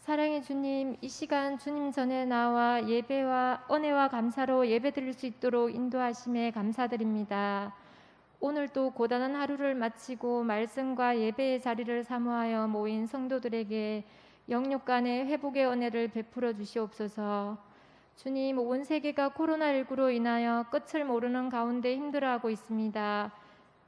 사랑의 주님, 이 시간 주님 전에 나와 예배와 은혜와 감사로 예배드릴 수 있도록 인도하심에 감사드립니다. 오늘도 고단한 하루를 마치고 말씀과 예배의 자리를 사모하여 모인 성도들에게 영육 간의 회복의 은혜를 베풀어 주시옵소서. 주님, 온 세계가 코로나19로 인하여 끝을 모르는 가운데 힘들어하고 있습니다.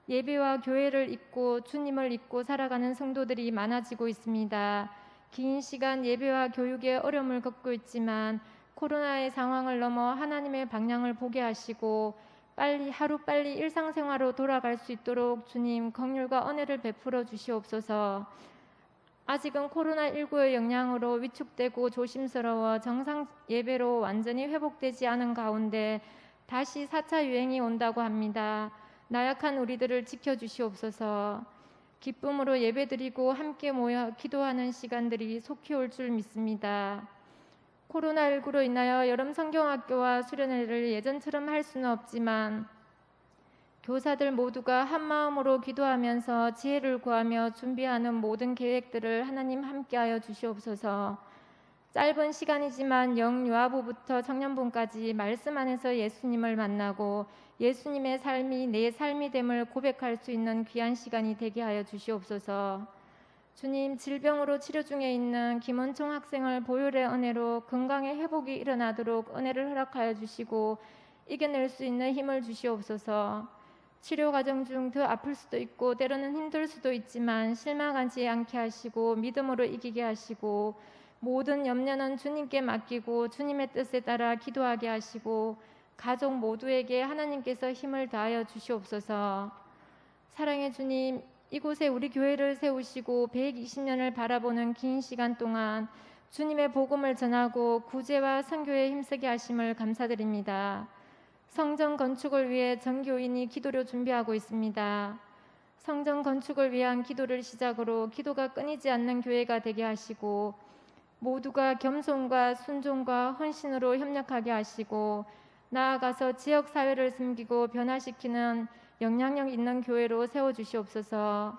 예배와 교회를 잊고 주님을 잊고 살아가는 성도들이 많아지고 있습니다. 긴 시간 예배와 교육에 어려움을 겪고 있지만 코로나의 상황을 넘어 하나님의 방향을 보게 하시고 하루빨리 일상생활로 돌아갈 수 있도록 주님 긍휼과 은혜를 베풀어 주시옵소서. 아직은 코로나19의 영향으로 위축되고 조심스러워 정상 예배로 완전히 회복되지 않은 가운데 다시 4차 유행이 온다고 합니다. 나약한 우리들을 지켜주시옵소서. 기쁨으로 예배드리고 함께 모여 기도하는 시간들이 속히 올 줄 믿습니다. 코로나19로 인하여 여름 성경학교와 수련회를 예전처럼 할 수는 없지만 교사들 모두가 한마음으로 기도하면서 지혜를 구하며 준비하는 모든 계획들을 하나님 함께하여 주시옵소서. 짧은 시간이지만 영유아부부터 청년분까지 말씀 안에서 예수님을 만나고 예수님의 삶이 내 삶이 됨을 고백할 수 있는 귀한 시간이 되게 하여 주시옵소서. 주님, 질병으로 치료 중에 있는 김원총 학생을 보혈의 은혜로 건강의 회복이 일어나도록 은혜를 허락하여 주시고 이겨낼 수 있는 힘을 주시옵소서. 치료 과정 중 더 아플 수도 있고 때로는 힘들 수도 있지만 실망하지 않게 하시고 믿음으로 이기게 하시고 모든 염려는 주님께 맡기고 주님의 뜻에 따라 기도하게 하시고 가족 모두에게 하나님께서 힘을 다하여 주시옵소서. 사랑의 주님, 이곳에 우리 교회를 세우시고 120년을 바라보는 긴 시간 동안 주님의 복음을 전하고 구제와 선교에 힘쓰게 하심을 감사드립니다. 성전 건축을 위해 전교인이 기도를 준비하고 있습니다. 성전 건축을 위한 기도를 시작으로 기도가 끊이지 않는 교회가 되게 하시고 모두가 겸손과 순종과 헌신으로 협력하게 하시고 나아가서 지역사회를 섬기고 변화시키는 영향력 있는 교회로 세워주시옵소서.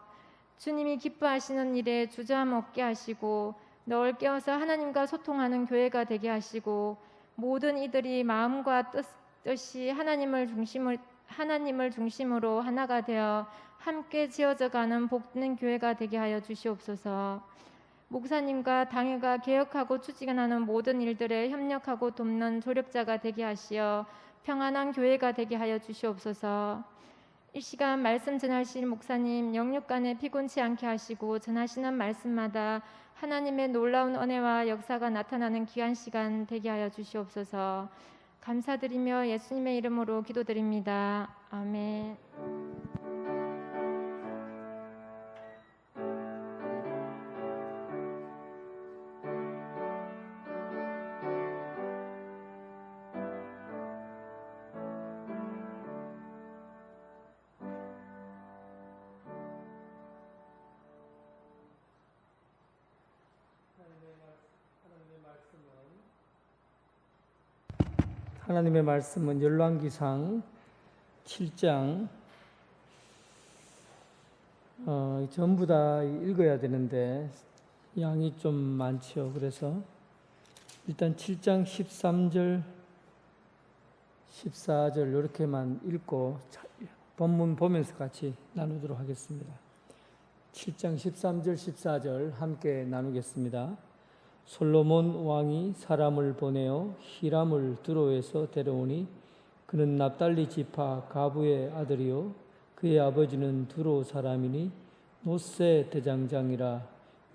주님이 기뻐하시는 일에 주저함 없게 하시고 널 깨워서 하나님과 소통하는 교회가 되게 하시고 모든 이들이 마음과 뜻이 하나님을 중심으로 하나가 되어 함께 지어져가는 복된 교회가 되게 하여 주시옵소서. 목사님과 당회가 개혁하고 추진하는 모든 일들에 협력하고 돕는 조력자가 되게 하시어 평안한 교회가 되게 하여 주시옵소서. 이 시간 말씀 전하실 목사님 영육간에 피곤치 않게 하시고 전하시는 말씀마다 하나님의 놀라운 은혜와 역사가 나타나는 귀한 시간 되게 하여 주시옵소서. 감사드리며 예수님의 이름으로 기도드립니다. 아멘. 하나님의 말씀은 열왕기상 7장 전부 다 읽어야 되는데 양이 좀 많죠. 그래서 일단 7장 13절 14절 이렇게만 읽고 본문 보면서 같이 나누도록 하겠습니다. 7장 13절 14절 함께 나누겠습니다. 솔로몬 왕이 사람을 보내어 히람을 두로에서 데려오니 그는 납달리 지파 가부의 아들이요 그의 아버지는 두로 사람이니 놋세 대장장이라.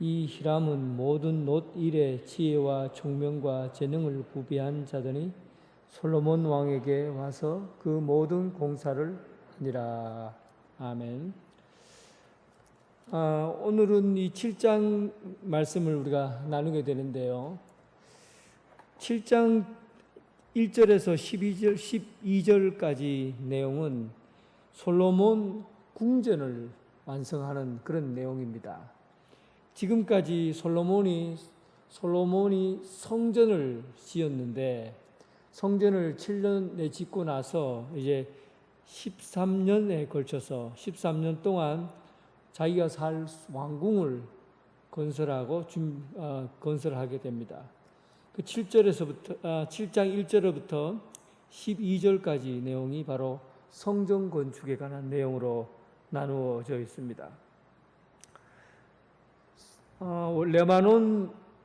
이 히람은 모든 놋 일의 지혜와 총명과 재능을 구비한 자더니 솔로몬 왕에게 와서 그 모든 공사를 하니라. 아멘. 오늘은 이 7장 말씀을 우리가 나누게 되는데요. 7장 1절에서 12절까지 내용은 솔로몬 궁전을 완성하는 그런 내용입니다. 지금까지 솔로몬이 성전을 지었는데 성전을 7년에 짓고 나서 이제 13년에 걸쳐서 13년 동안 자기가 살 왕궁을 건설하게 됩니다. 그 7절에서부터 7장 1절부터 12절까지 내용이 바로 성전 건축에 관한 내용으로 나누어져 있습니다.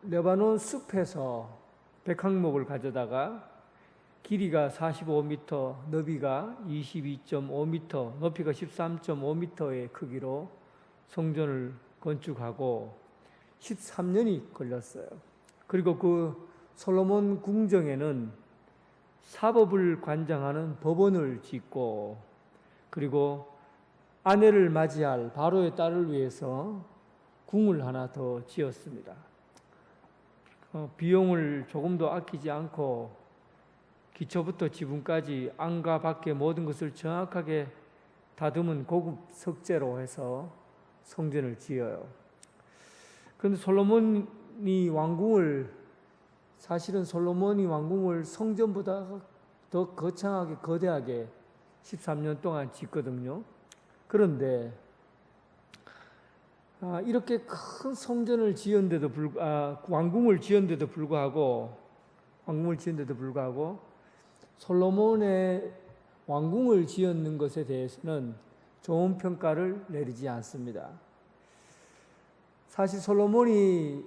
레바논 숲에서 백항목을 가져다가 길이가 45m, 너비가 22.5m, 높이가 13.5m의 크기로 성전을 건축하고 13년이 걸렸어요. 그리고 그 솔로몬 궁정에는 사법을 관장하는 법원을 짓고, 그리고 아내를 맞이할 바로의 딸을 위해서 궁을 하나 더 지었습니다. 비용을 조금도 아끼지 않고 기초부터 지붕까지 안과 밖의 모든 것을 정확하게 다듬은 고급 석재로 해서 성전을 지어요. 그런데 사실은 솔로몬이 왕궁을 성전보다 더 거창하게 거대하게 13년 동안 짓거든요. 그런데 이렇게 큰 성전을 지은데도 왕궁을 지은데도 불구하고 솔로몬의 왕궁을 지었는 것에 대해서는 좋은 평가를 내리지 않습니다. 사실 솔로몬이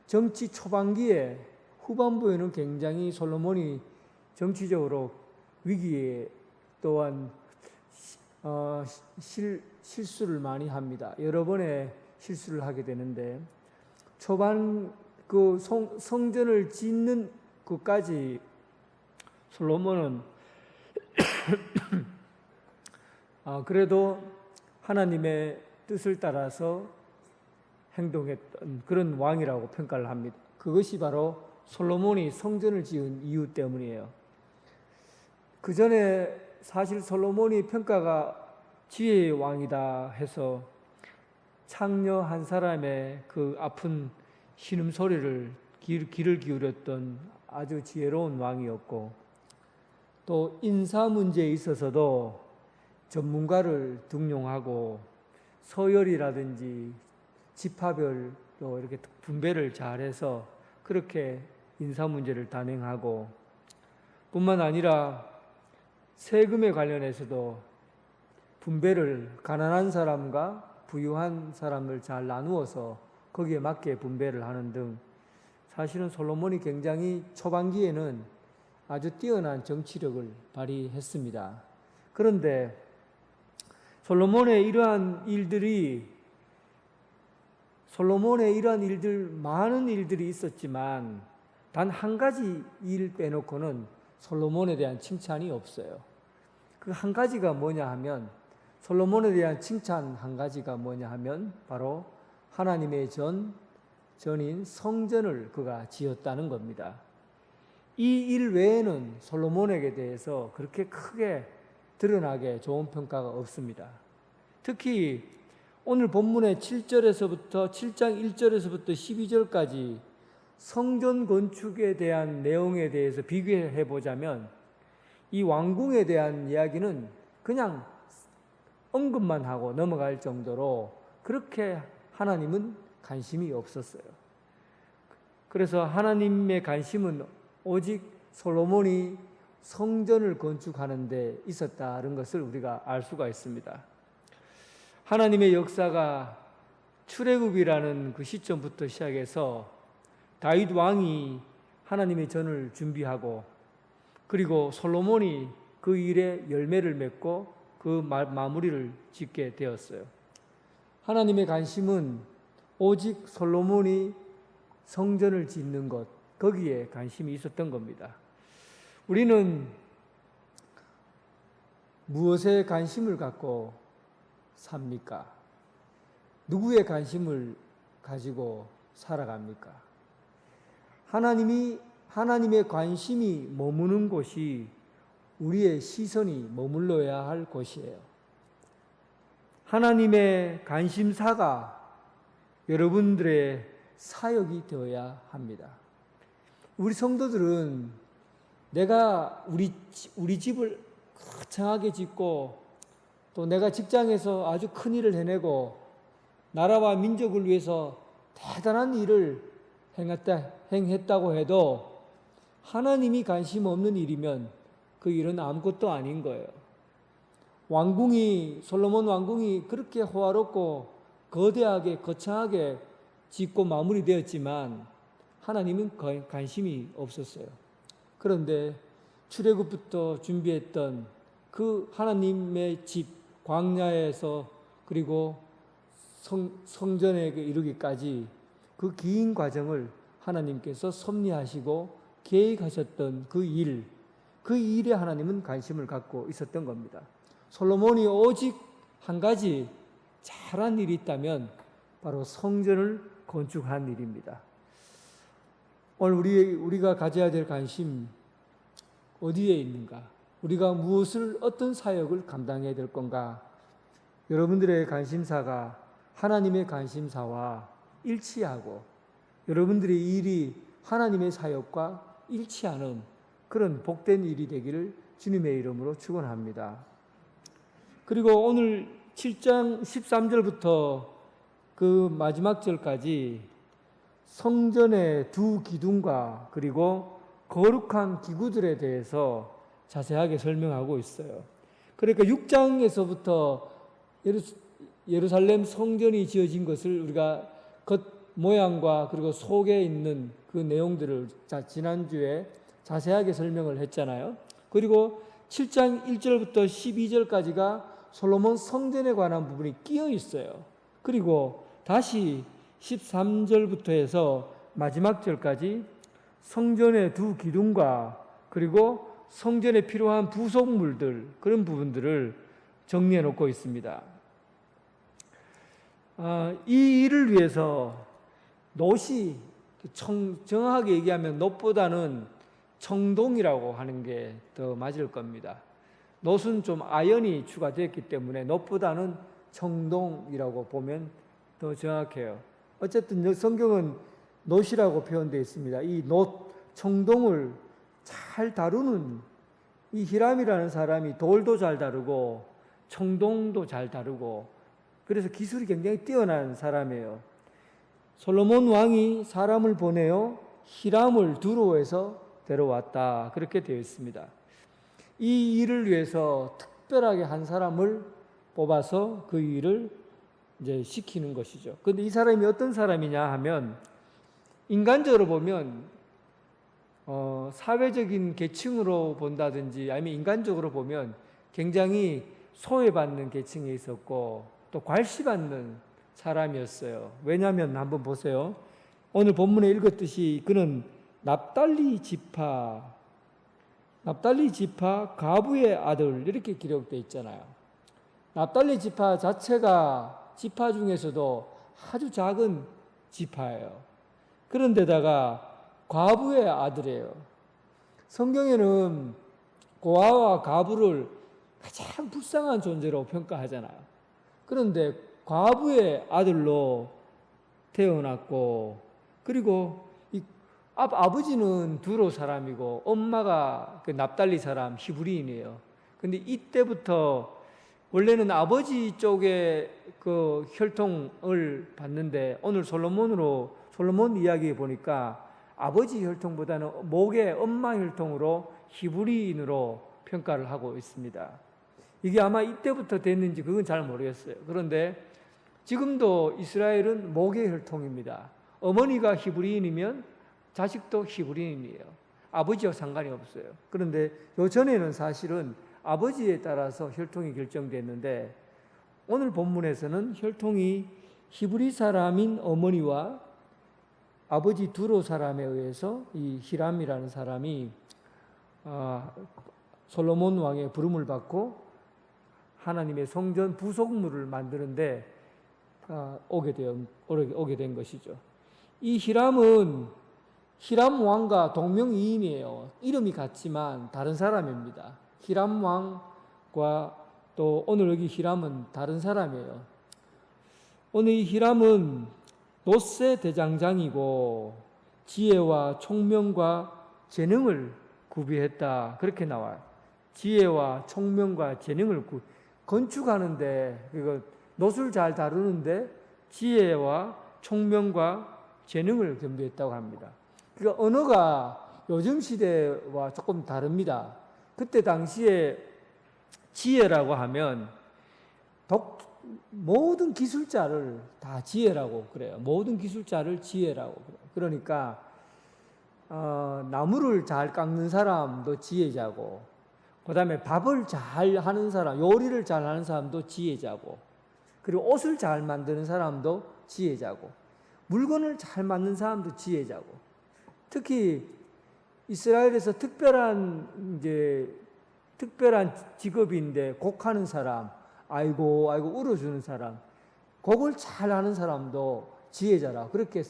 정치 초반기에, 후반부에는 굉장히 솔로몬이 정치적으로 위기에 또한 실수를 많이 합니다. 여러 번의 실수를 하게 되는데, 초반 그 성전을 짓는 것까지 솔로몬은 그래도 하나님의 뜻을 따라서 행동했던 그런 왕이라고 평가를 합니다. 그것이 바로 솔로몬이 성전을 지은 이유 때문이에요. 그 전에 사실 솔로몬이 평가가 지혜의 왕이다 해서 창녀 한 사람의 그 아픈 신음소리를 귀를 기울였던 아주 지혜로운 왕이었고, 또 인사 문제에 있어서도 전문가를 등용하고 서열이라든지 지파별로 이렇게 분배를 잘해서 그렇게 인사 문제를 단행하고, 뿐만 아니라 세금에 관련해서도 분배를 가난한 사람과 부유한 사람을 잘 나누어서 거기에 맞게 분배를 하는 등, 사실은 솔로몬이 굉장히 초반기에는 아주 뛰어난 정치력을 발휘했습니다. 그런데 솔로몬의 이러한 많은 일들이 있었지만 단 한 가지 일 빼놓고는 솔로몬에 대한 칭찬이 없어요. 그 한 가지가 뭐냐 하면, 솔로몬에 대한 칭찬 한 가지가 뭐냐 하면 바로 하나님의 전인 성전을 그가 지었다는 겁니다. 이 일 외에는 솔로몬에게 대해서 그렇게 크게 드러나게 좋은 평가가 없습니다. 특히 오늘 본문의 7장 1절에서부터 12절까지 성전 건축에 대한 내용에 대해서 비교해 보자면, 이 왕궁에 대한 이야기는 그냥 언급만 하고 넘어갈 정도로 그렇게 하나님은 관심이 없었어요. 그래서 하나님의 관심은 오직 솔로몬이 성전을 건축하는 데 있었다는 것을 우리가 알 수가 있습니다. 하나님의 역사가 출애굽이라는 그 시점부터 시작해서 다윗 왕이 하나님의 전을 준비하고, 그리고 솔로몬이 그 일에 열매를 맺고 그 마무리를 짓게 되었어요. 하나님의 관심은 오직 솔로몬이 성전을 짓는 것, 거기에 관심이 있었던 겁니다. 우리는 무엇에 관심을 갖고 삽니까? 누구의 관심을 가지고 살아갑니까? 하나님의 관심이 머무는 곳이 우리의 시선이 머물러야 할 곳이에요. 하나님의 관심사가 여러분들의 사역이 되어야 합니다. 우리 성도들은 내가 우리 집을 거창하게 짓고, 또 내가 직장에서 아주 큰 일을 해내고, 나라와 민족을 위해서 대단한 일을 행했다고 해도 하나님이 관심 없는 일이면 그 일은 아무것도 아닌 거예요. 솔로몬 왕궁이 그렇게 호화롭고 거대하게 거창하게 짓고 마무리되었지만 하나님은 관심이 없었어요. 그런데 출애굽부터 준비했던 그 하나님의 집 광야에서 그리고 성전에 이르기까지 그 긴 과정을 하나님께서 섭리하시고 계획하셨던 그 일에 하나님은 관심을 갖고 있었던 겁니다. 솔로몬이 오직 한 가지 잘한 일이 있다면 바로 성전을 건축한 일입니다. 오늘 우리가 가져야 될 관심 어디에 있는가? 우리가 어떤 사역을 감당해야 될 건가? 여러분들의 관심사가 하나님의 관심사와 일치하고 여러분들의 일이 하나님의 사역과 일치하는 그런 복된 일이 되기를 주님의 이름으로 축원합니다. 그리고 오늘 7장 13절부터 그 마지막 절까지 성전의 두 기둥과 그리고 거룩한 기구들에 대해서 자세하게 설명하고 있어요. 그러니까 6장에서부터 예루살렘 성전이 지어진 것을 우리가 겉모양과 그리고 속에 있는 그 내용들을 지난주에 자세하게 설명을 했잖아요. 그리고 7장 1절부터 12절까지가 솔로몬 성전에 관한 부분이 끼어 있어요. 그리고 다시 13절부터 해서 마지막 절까지 성전의 두 기둥과 그리고 성전에 필요한 부속물들 그런 부분들을 정리해 놓고 있습니다. 이 일을 위해서 놋이 정확하게 얘기하면 놋보다는 청동이라고 하는 게 더 맞을 겁니다. 놋은 좀 아연이 추가되었기 때문에 놋보다는 청동이라고 보면 더 정확해요. 어쨌든 성경은 놋이라고 표현되어 있습니다. 이 청동을 잘 다루는 이 히람이라는 사람이 돌도 잘 다루고 청동도 잘 다루고 그래서 기술이 굉장히 뛰어난 사람이에요. 솔로몬 왕이 사람을 보내어 히람을 두로에서 데려왔다. 그렇게 되어 있습니다. 이 일을 위해서 특별하게 한 사람을 뽑아서 그 일을 이제 시키는 것이죠. 그런데 이 사람이 어떤 사람이냐 하면 인간적으로 보면 사회적인 계층으로 본다든지 아니면 인간적으로 보면 굉장히 소외받는 계층에 있었고 또 괄시받는 사람이었어요. 왜냐하면 한번 보세요. 오늘 본문에 읽었듯이 그는 납달리 지파 가부의 아들 이렇게 기록되어 있잖아요. 납달리 지파 자체가 지파 중에서도 아주 작은 지파예요. 그런데다가 과부의 아들이에요. 성경에는 고아와 가부를 가장 불쌍한 존재로 평가하잖아요. 그런데 과부의 아들로 태어났고 그리고 아버지는 두로 사람이고 엄마가 그 납달리 사람 히브리인이에요. 근데 이때부터 원래는 아버지 쪽에 그 혈통을 봤는데 오늘 솔로몬 이야기에 보니까 아버지 혈통보다는 목의 엄마 혈통으로 히브리인으로 평가를 하고 있습니다. 이게 아마 이때부터 됐는지 그건 잘 모르겠어요. 그런데 지금도 이스라엘은 목의 혈통입니다. 어머니가 히브리인이면 자식도 히브리인이에요. 아버지와 상관이 없어요. 그런데 요전에는 사실은 아버지에 따라서 혈통이 결정됐는데 오늘 본문에서는 혈통이 히브리 사람인 어머니와 아버지 두로 사람에 의해서 이 히람이라는 사람이 솔로몬 왕의 부름을 받고 하나님의 성전 부속물을 만드는데 오게 된 것이죠. 이 히람은 히람 왕과 동명이인이에요. 이름이 같지만 다른 사람입니다. 히람 왕과 또 오늘 여기 히람은 다른 사람이에요. 오늘 이 히람은 놋의 대장장이고 지혜와 총명과 재능을 구비했다. 그렇게 나와요. 지혜와 총명과 재능을 건축하는데 놋을 잘 다루는데 지혜와 총명과 재능을 겸비했다고 합니다. 그러니까 언어가 요즘 시대와 조금 다릅니다. 그때 당시에 지혜라고 하면 모든 기술자를 다 지혜라고 그래요. 모든 기술자를 지혜라고 그래요. 그러니까 나무를 잘 깎는 사람도 지혜자고, 그 다음에 밥을 잘 하는 사람, 요리를 잘 하는 사람도 지혜자고, 그리고 옷을 잘 만드는 사람도 지혜자고, 물건을 잘 만든 사람도 지혜자고. 특히 이스라엘에서 특별한 직업인데 곡하는 사람, 아이고 울어주는 사람, 곡을 잘하는 사람도 지혜자라. 그렇게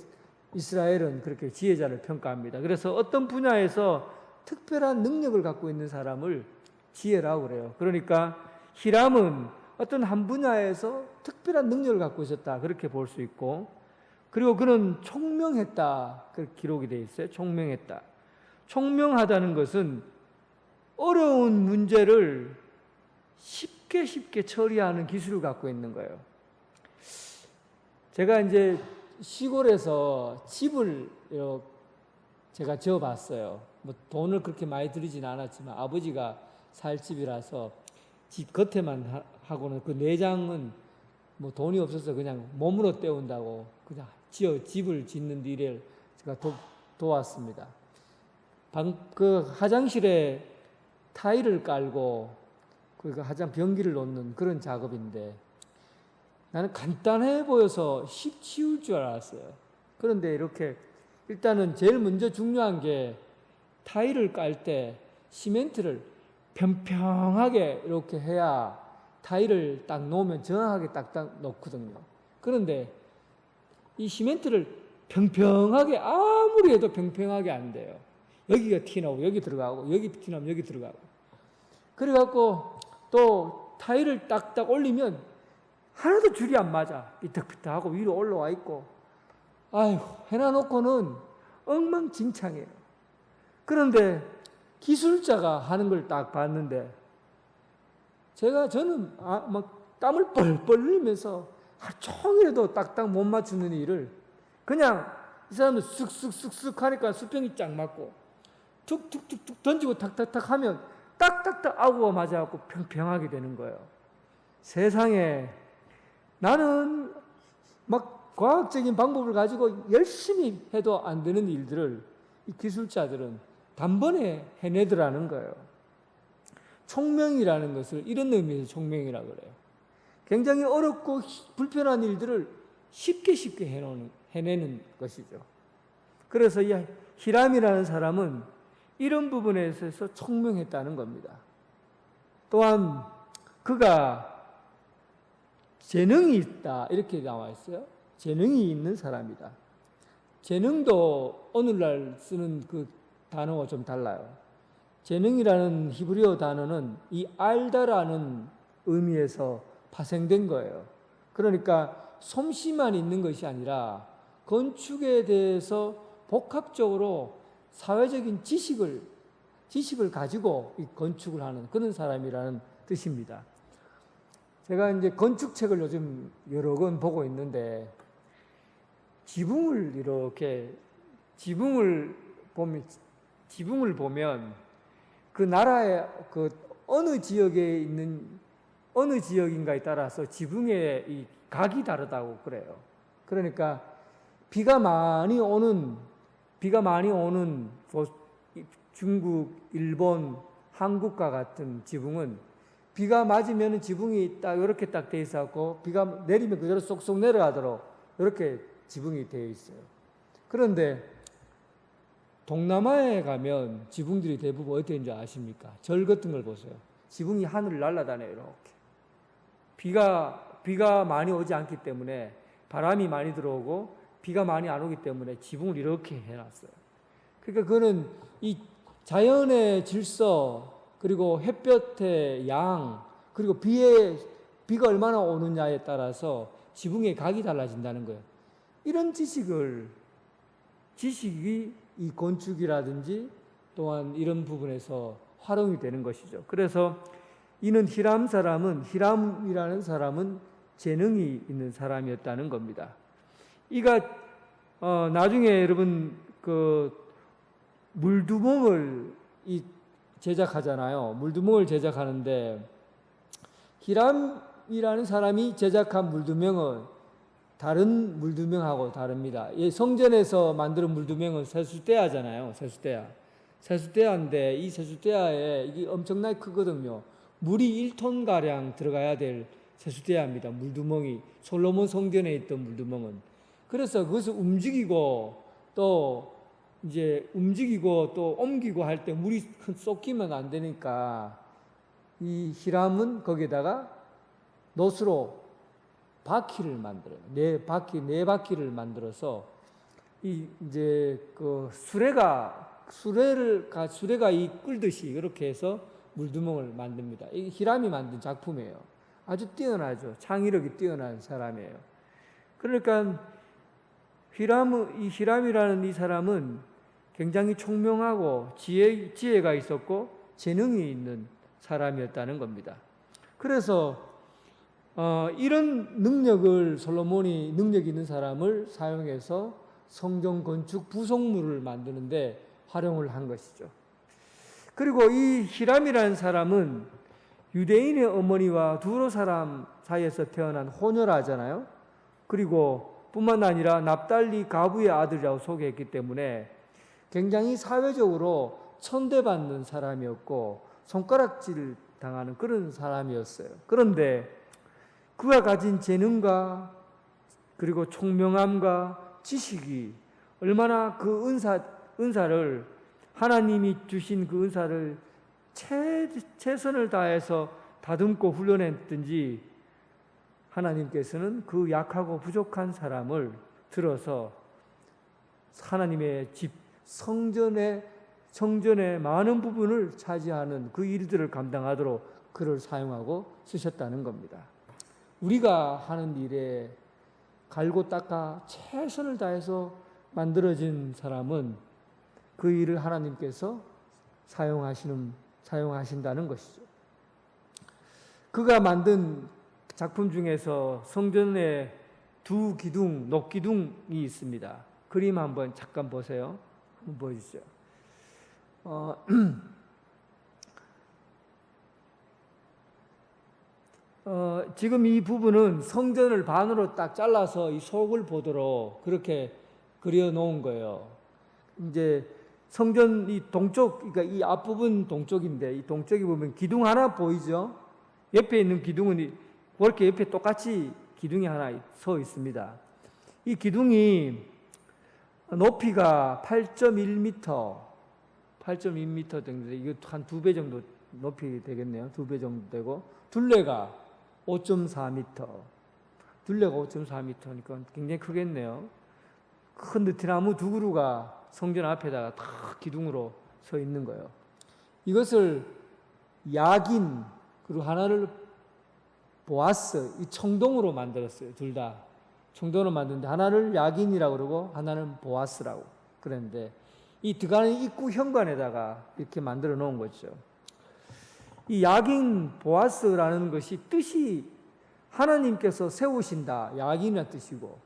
이스라엘은 그렇게 지혜자를 평가합니다. 그래서 어떤 분야에서 특별한 능력을 갖고 있는 사람을 지혜라고 그래요. 그러니까 히람은 어떤 한 분야에서 특별한 능력을 갖고 있었다, 그렇게 볼 수 있고, 그리고 그는 총명했다, 그렇게 기록이 되어 있어요. 총명했다. 총명하다는 것은 어려운 문제를 쉽게 처리하는 기술을 갖고 있는 거예요. 제가 이제 시골에서 집을 제가 지어봤어요. 뭐 돈을 그렇게 많이 들이진 않았지만 아버지가 살 집이라서 집 겉에만 하고는 그 내장은 뭐 돈이 없어서 그냥 몸으로 때운다고 그냥 집을 짓는 일을 제가 도왔습니다. 그 화장실에 타일을 깔고 그 변기를 놓는 그런 작업인데, 나는 간단해 보여서 쉬울 줄 알았어요. 그런데 이렇게 일단은 제일 먼저 중요한 게 타일을 깔 때 시멘트를 평평하게 이렇게 해야 타일을 딱 놓으면 정확하게 딱딱 놓거든요. 그런데 이 시멘트를 평평하게 아무리 해도 평평하게 안 돼요. 여기가 튀나오고 여기 들어가고 여기 튀나오면 여기 들어가고. 그래갖고 또 타일을 딱딱 올리면 하나도 줄이 안 맞아. 비탁비탁하고 위로 올라와 있고. 아이고, 해놔놓고는 엉망진창이에요. 그런데 기술자가 하는 걸 딱 봤는데 저는 막 땀을 뻘뻘 흘리면서 하루 종일에도 딱딱 못 맞추는 일을 그냥 이 사람은 쓱쓱쓱쓱 하니까 수평이 쫙 맞고 툭툭툭툭 던지고 탁탁탁 하면 딱딱딱 아구가 맞아갖고 평평하게 되는 거예요. 세상에 나는 막 과학적인 방법을 가지고 열심히 해도 안 되는 일들을 이 기술자들은 단번에 해내더라는 거예요. 총명이라는 것을 이런 의미에서 총명이라고 그래요. 굉장히 어렵고 불편한 일들을 쉽게 해내는 것이죠. 그래서 이 히람이라는 사람은 이런 부분에 있어서 총명했다는 겁니다. 또한 그가 재능이 있다, 이렇게 나와 있어요. 재능이 있는 사람이다. 재능도 오늘날 쓰는 그 단어가 좀 달라요. 재능이라는 히브리어 단어는 이 알다라는 의미에서 파생된 거예요. 그러니까 솜씨만 있는 것이 아니라 건축에 대해서 복합적으로 사회적인 지식을 가지고 이 건축을 하는 그런 사람이라는 뜻입니다. 제가 이제 건축책을 요즘 여러 권 보고 있는데 지붕을 보면 그 나라의 그 어느 지역인가에 따라서 지붕의 이 각이 다르다고 그래요. 그러니까 비가 많이 오는 중국, 일본, 한국과 같은 지붕은 비가 맞으면 지붕이 딱 이렇게 딱 돼 있었고 비가 내리면 그대로 쏙쏙 내려가도록 이렇게 지붕이 되어 있어요. 그런데 동남아에 가면 지붕들이 대부분 어떻게 되는지 아십니까? 절 같은 걸 보세요. 지붕이 하늘을 날아다녀요. 이렇게 비가 많이 오지 않기 때문에 바람이 많이 들어오고 비가 많이 안 오기 때문에 지붕을 이렇게 해놨어요. 그러니까 그거는 이 자연의 질서, 그리고 햇볕의 양, 그리고 비가 얼마나 오느냐에 따라서 지붕의 각이 달라진다는 거예요. 이런 지식이 이 건축이라든지 또한 이런 부분에서 활용이 되는 것이죠. 그래서 히람이라는 사람은 재능이 있는 사람이었다는 겁니다. 이가 나중에 여러분 그 물두멍을 제작하잖아요. 물두멍을 제작하는데 히람이라는 사람이 제작한 물두멍은 다른 물두멍하고 다릅니다. 이 성전에서 만드는 물두멍은 세수대야잖아요. 세수대야인데 이 세수대야에 이게 엄청나게 크거든요. 물이 1톤 가량 들어가야 될 세수대야입니다. 물두멍이 솔로몬 성전에 있던 물두멍은. 그래서 그것을 움직이고 또 옮기고 할 때 물이 쏟기면 안 되니까 이 히람은 거기다가 놋으로 바퀴를 만들어요. 네 바퀴를 만들어서 그 수레가 이 끌듯이 이렇게 해서 물두멍을 만듭니다. 이 히람이 만든 작품이에요. 아주 뛰어나죠. 창의력이 뛰어난 사람이에요. 그러니까 이 히람이라는 이 사람은 굉장히 총명하고 지혜가 있었고 재능이 있는 사람이었다는 겁니다. 그래서 이런 솔로몬이 능력 있는 사람을 사용해서 성전 건축 부속물을 만드는데 활용을 한 것이죠. 그리고 이 히람이라는 사람은 유대인의 어머니와 두로 사람 사이에서 태어난 호녀라잖아요. 그리고 뿐만 아니라 납달리 가부의 아들이라고 소개했기 때문에 굉장히 사회적으로 천대받는 사람이었고 손가락질 당하는 그런 사람이었어요. 그런데 그가 가진 재능과 그리고 총명함과 지식이 얼마나 그 은사를 하나님이 주신 그 은사를 최선을 다해서 다듬고 훈련했든지 하나님께서는 그 약하고 부족한 사람을 들어서 하나님의 집 성전의 많은 부분을 차지하는 그 일들을 감당하도록 그를 사용하고 쓰셨다는 겁니다. 우리가 하는 일에 갈고 닦아 최선을 다해서 만들어진 사람은 그 일을 하나님께서 사용하신다는 것이죠. 그가 만든 작품 중에서 성전에 녹기둥이 있습니다. 그림 한번 잠깐 보세요. 한번 보여주시죠. 지금 이 부분은 성전을 반으로 딱 잘라서 이 속을 보도록 그렇게 그려 놓은 거예요. 이제 성전 이 동쪽, 그러니까 이 앞부분 동쪽인데 이 동쪽에 보면 기둥 하나 보이죠? 옆에 있는 기둥은 그렇게 옆에 똑같이 기둥이 하나 서 있습니다. 이 기둥이 높이가 8.1m 정도, 이거 한 2배 정도 높이 되겠네요. 2배 정도 되고, 둘레가 5.4m니까 굉장히 크겠네요. 큰 느티나무 2그루가 성전 앞에다가 탁 기둥으로 서 있는 거예요. 이것을 야긴, 그리고 하나를 보아스, 이 청동으로 만들었어요. 둘 다. 청동으로 만드는데 하나를 야긴이라고 그러고 하나는 보아스라고 그랬는데 이 들어가는 입구 현관에다가 이렇게 만들어 놓은 거죠. 이 야긴 보아스라는 것이 뜻이 하나님께서 세우신다, 야긴이라는 뜻이고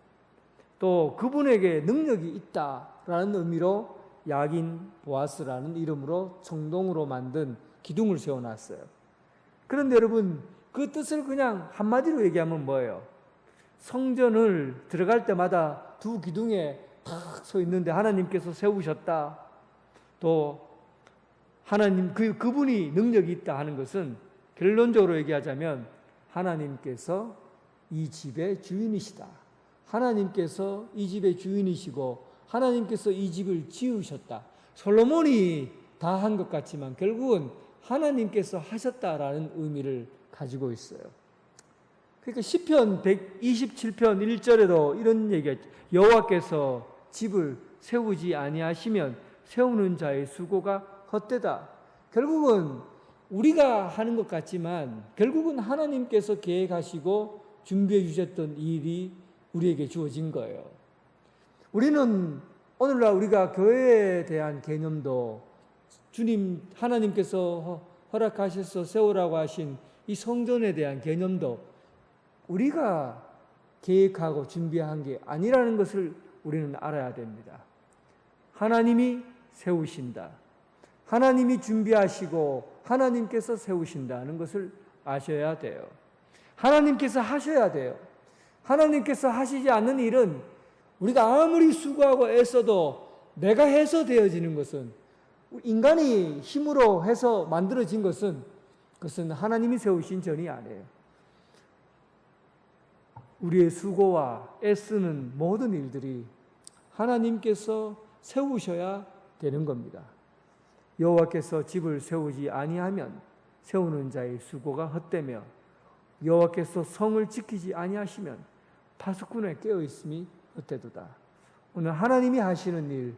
또 그분에게 능력이 있다라는 의미로 야긴 보아스라는 이름으로 청동으로 만든 기둥을 세워놨어요. 그런데 여러분 그 뜻을 그냥 한마디로 얘기하면 뭐예요? 성전을 들어갈 때마다 2 기둥에 탁 서 있는데 하나님께서 세우셨다. 또 하나님 그분이 능력이 있다 하는 것은 결론적으로 얘기하자면 하나님께서 이 집의 주인이시다. 하나님께서 이 집의 주인이시고 하나님께서 이 집을 지으셨다. 솔로몬이 다 한 것 같지만 결국은 하나님께서 하셨다라는 의미를 가지고 있어요. 그러니까 시편 127편 1절에도 이런 얘기가 있죠. 여호와께서 집을 세우지 아니하시면 세우는 자의 수고가 헛되다. 결국은 우리가 하는 것 같지만 결국은 하나님께서 계획하시고 준비해 주셨던 일이 우리에게 주어진 거예요. 우리는 오늘날 우리가 교회에 대한 개념도 주님 하나님께서 허락하셔서 세우라고 하신 이 성전에 대한 개념도 우리가 계획하고 준비한 게 아니라는 것을 우리는 알아야 됩니다. 하나님이 세우신다. 하나님이 준비하시고 하나님께서 세우신다는 것을 아셔야 돼요. 하나님께서 하셔야 돼요. 하나님께서 하시지 않는 일은 우리가 아무리 수고하고 애써도 내가 해서 되어지는 것은, 인간이 힘으로 해서 만들어진 것은 그것은 하나님이 세우신 전이 아니에요. 우리의 수고와 애쓰는 모든 일들이 하나님께서 세우셔야 되는 겁니다. 여호와께서 집을 세우지 아니하면 세우는 자의 수고가 헛되며 여호와께서 성을 지키지 아니하시면 파수꾼의 깨어 있음이 헛되도다. 오늘 하나님이 하시는 일,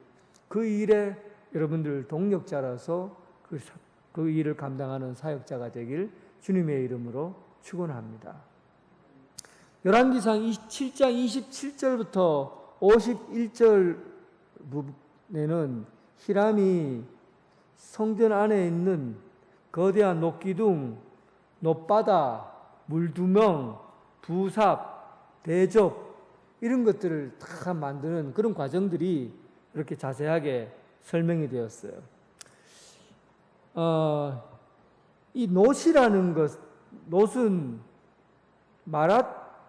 그 일에 여러분들 동력자라서 그 일을 감당하는 사역자가 되길 주님의 이름으로 축원합니다. 열왕기상 7장 27절부터 51절 부분에는 히람이 성전 안에 있는 거대한 녹기둥, 놋바다, 물두멍, 부삽, 대접 이런 것들을 다 만드는 그런 과정들이 이렇게 자세하게 설명이 되었어요. 이 놋이라는 것, 놋은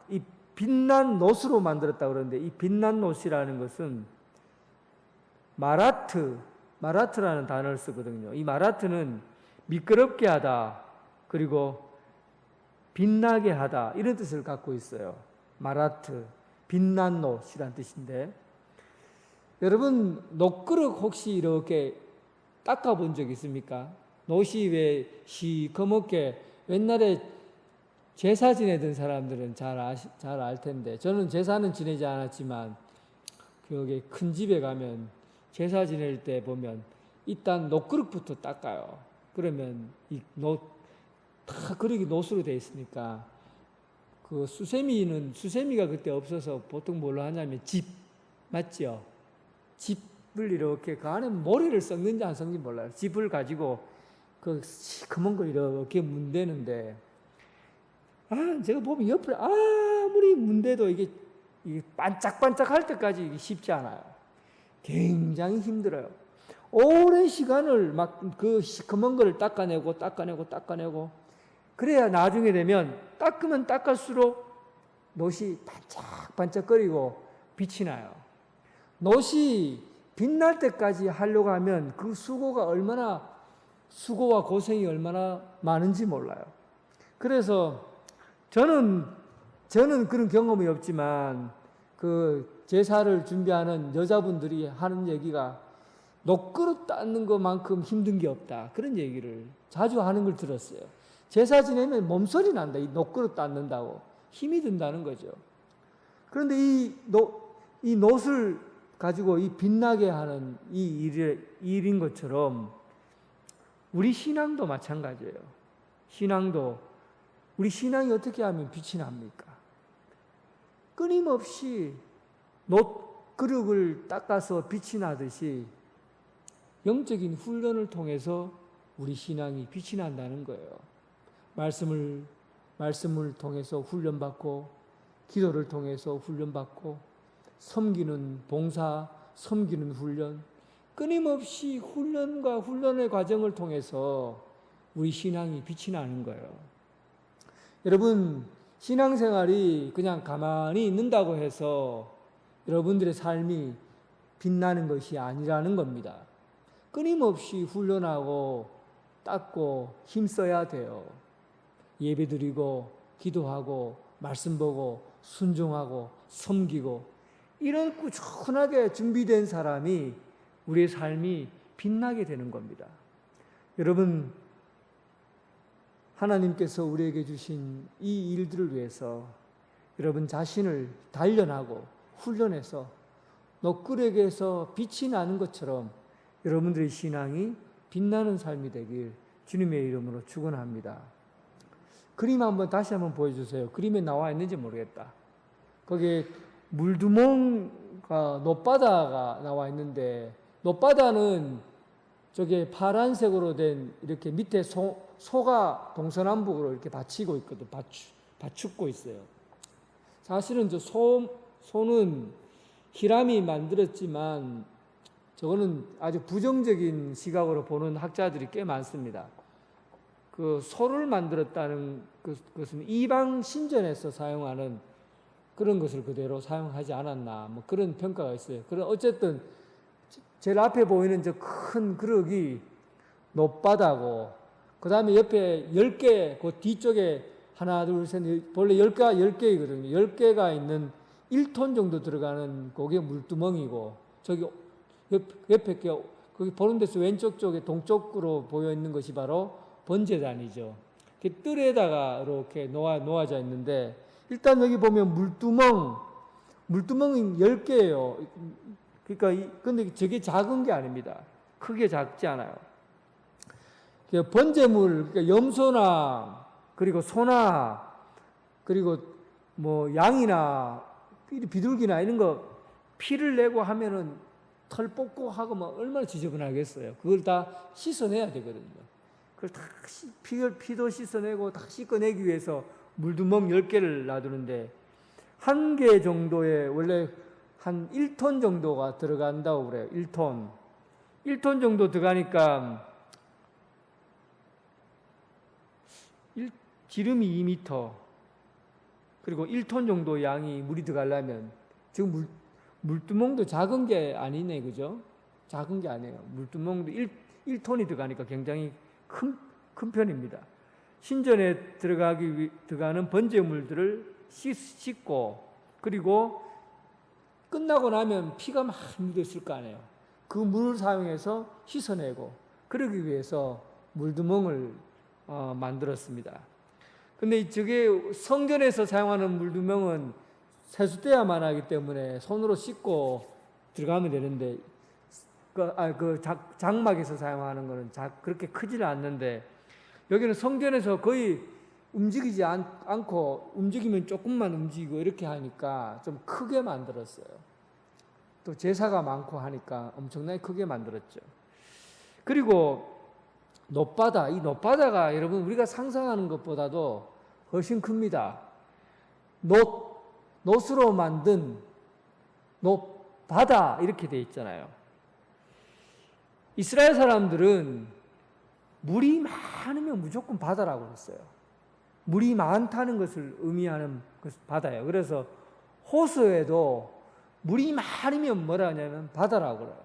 이 빛난 놋으로 만들었다고 그러는데, 이 빛난 놋이라는 것은 마라트라는 단어를 쓰거든요. 이 마라트는 미끄럽게 하다, 그리고 빛나게 하다, 이런 뜻을 갖고 있어요. 마라트, 빛난 놋이라는 뜻인데, 여러분 놋그릇 혹시 이렇게 닦아본 적 있습니까? 놋이 왜 시커멓게, 옛날에 제사 지내던 사람들은 잘 알 텐데, 저는 제사는 지내지 않았지만 여기 큰 집에 가면 제사 지낼 때 보면 일단 놋그릇부터 닦아요. 그러면 이 다 그릇이 놋으로 되어 있으니까, 그 수세미가 그때 없어서 보통 뭘로 하냐면 집, 맞죠? 집을 이렇게, 그 안에 모래를 썩는지 안 썩는지 몰라요. 집을 가지고 그 시커먼 걸 이렇게 문대는데, 제가 보면 옆을 아무리 문대도 이게 반짝반짝할 때까지 이게 쉽지 않아요. 굉장히 힘들어요. 오랜 시간을 막 그 시커먼 거를 닦아내고 그래야 나중에 되면 닦으면 닦을수록 놋이 반짝반짝거리고 빛이 나요. 놋이 빛날 때까지 하려고 하면 그 수고와 고생이 얼마나 많은지 몰라요. 그래서 저는 그런 경험이 없지만 그 제사를 준비하는 여자분들이 하는 얘기가 놋그릇 닦는 것만큼 힘든 게 없다, 그런 얘기를 자주 하는 걸 들었어요. 제사 지내면 몸소리 난다. 이 놋그릇 닦는다고 힘이 든다는 거죠. 그런데 이 놋을 가지고 이 빛나게 하는 이 일인 것처럼 우리 신앙도 마찬가지예요. 우리 신앙이 어떻게 하면 빛이 납니까? 끊임없이 놋그릇을 닦아서 빛이 나듯이 영적인 훈련을 통해서 우리 신앙이 빛이 난다는 거예요. 말씀을 통해서 훈련받고, 기도를 통해서 훈련받고, 섬기는 봉사, 섬기는 훈련, 끊임없이 훈련의 과정을 통해서 우리 신앙이 빛이 나는 거예요. 여러분, 신앙생활이 그냥 가만히 있는다고 해서 여러분들의 삶이 빛나는 것이 아니라는 겁니다. 끊임없이 훈련하고 닦고 힘써야 돼요. 예배드리고 기도하고 말씀 보고 순종하고 섬기고, 이런 꾸준하게 준비된 사람이 우리의 삶이 빛나게 되는 겁니다. 여러분, 하나님께서 우리에게 주신 이 일들을 위해서 여러분 자신을 단련하고 훈련해서 놋그릇에서 빛이 나는 것처럼 여러분들의 신앙이 빛나는 삶이 되길 주님의 이름으로 축원합니다. 그림 다시 한번 보여주세요. 그림에 나와 있는지 모르겠다. 거기에 물두멍과 놋바다가 나와 있는데, 놋바다는 저게 파란색으로 된, 이렇게 밑에 소가 동서남북으로 이렇게 받치고 있거든. 받축고 있어요. 사실은 소는 히람이 만들었지만 저거는 아주 부정적인 시각으로 보는 학자들이 꽤 많습니다. 그 소를 만들었다는 것은 이방 신전에서 사용하는 그런 것을 그대로 사용하지 않았나 뭐 그런 평가가 있어요. 그런 어쨌든 제일 앞에 보이는 저 큰 그릇이 놋바다고 그 다음에 옆에 10개 그 뒤쪽에 하나 둘 셋 원래 10개이거든요. 10개가 있는 1톤 정도 들어가는 그게 물두멍이고 저기 옆에 거기 보는 데서 왼쪽 쪽에 동쪽으로 보여 있는 것이 바로 번제단이죠. 뜰에다가 이렇게 놓아져 있는데 일단 여기 보면 물두멍이 10개예요. 그러니까 근데 저게 작은 게 아닙니다. 크게 작지 않아요. 번제물, 그러니까 염소나 그리고 소나 그리고 뭐 양이나 비둘기나 이런 거 피를 내고 하면은 털 뽑고 하고 뭐 얼마나 지저분하겠어요. 그걸 다 씻어내야 되거든요. 그걸 다 피도 씻어내고 다 씻어내기 위해서 물두멍 10개를 놔두는데 한 개 정도에 원래 한 1톤 정도가 들어간다고 그래요. 1톤 정도 들어가니까 지름이 2m 그리고 1톤 정도 양이 물이 들어가려면 지금 물두멍도 작은 게 아니네, 그죠? 작은 게 아니에요. 물두멍도 1톤이 들어가니까 굉장히 큰 편입니다. 신전에 들어가는 번제물들을 씻고 그리고 끝나고 나면 피가 막 묻었을 거 아니에요. 그 물을 사용해서 씻어내고 그러기 위해서 물두멍을 만들었습니다. 근데 저게 성전에서 사용하는 물두멍은 세숫대야만 하기 때문에 손으로 씻고 들어가면 되는데 장막에서 사용하는 거는 그렇게 크지는 않는데 여기는 성전에서 거의 움직이지 않고 움직이면 조금만 움직이고 이렇게 하니까 좀 크게 만들었어요. 또 제사가 많고 하니까 엄청나게 크게 만들었죠. 그리고 놋바다, 이 놋바다가 여러분 우리가 상상하는 것보다도 훨씬 큽니다. 놋으로 만든 놋바다 이렇게 돼 있잖아요. 이스라엘 사람들은 물이 많으면 무조건 바다라고 했어요. 물이 많다는 것을 의미하는 바다예요. 그래서 호수에도 물이 많으면 뭐라 하냐면 바다라고 그래요.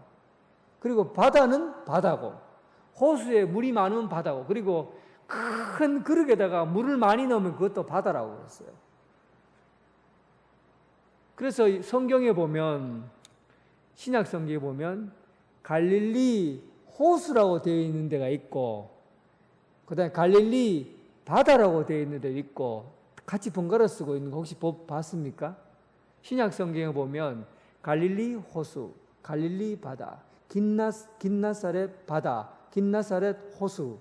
그리고 바다는 바다고 호수에 물이 많으면 바다고 그리고 큰 그릇에다가 물을 많이 넣으면 그것도 바다라고 그랬어요. 그래서 성경에 보면 신약 성경에 보면 갈릴리 호수라고 되어 있는 데가 있고 그다음에 갈릴리 바다라고 되어 있는 데가 있고 같이 번갈아 쓰고 있는 거 혹시 봤습니까? 신약 성경에 보면 갈릴리 호수, 갈릴리 바다, 긴나사렛 바다, 긴나사렛 호수,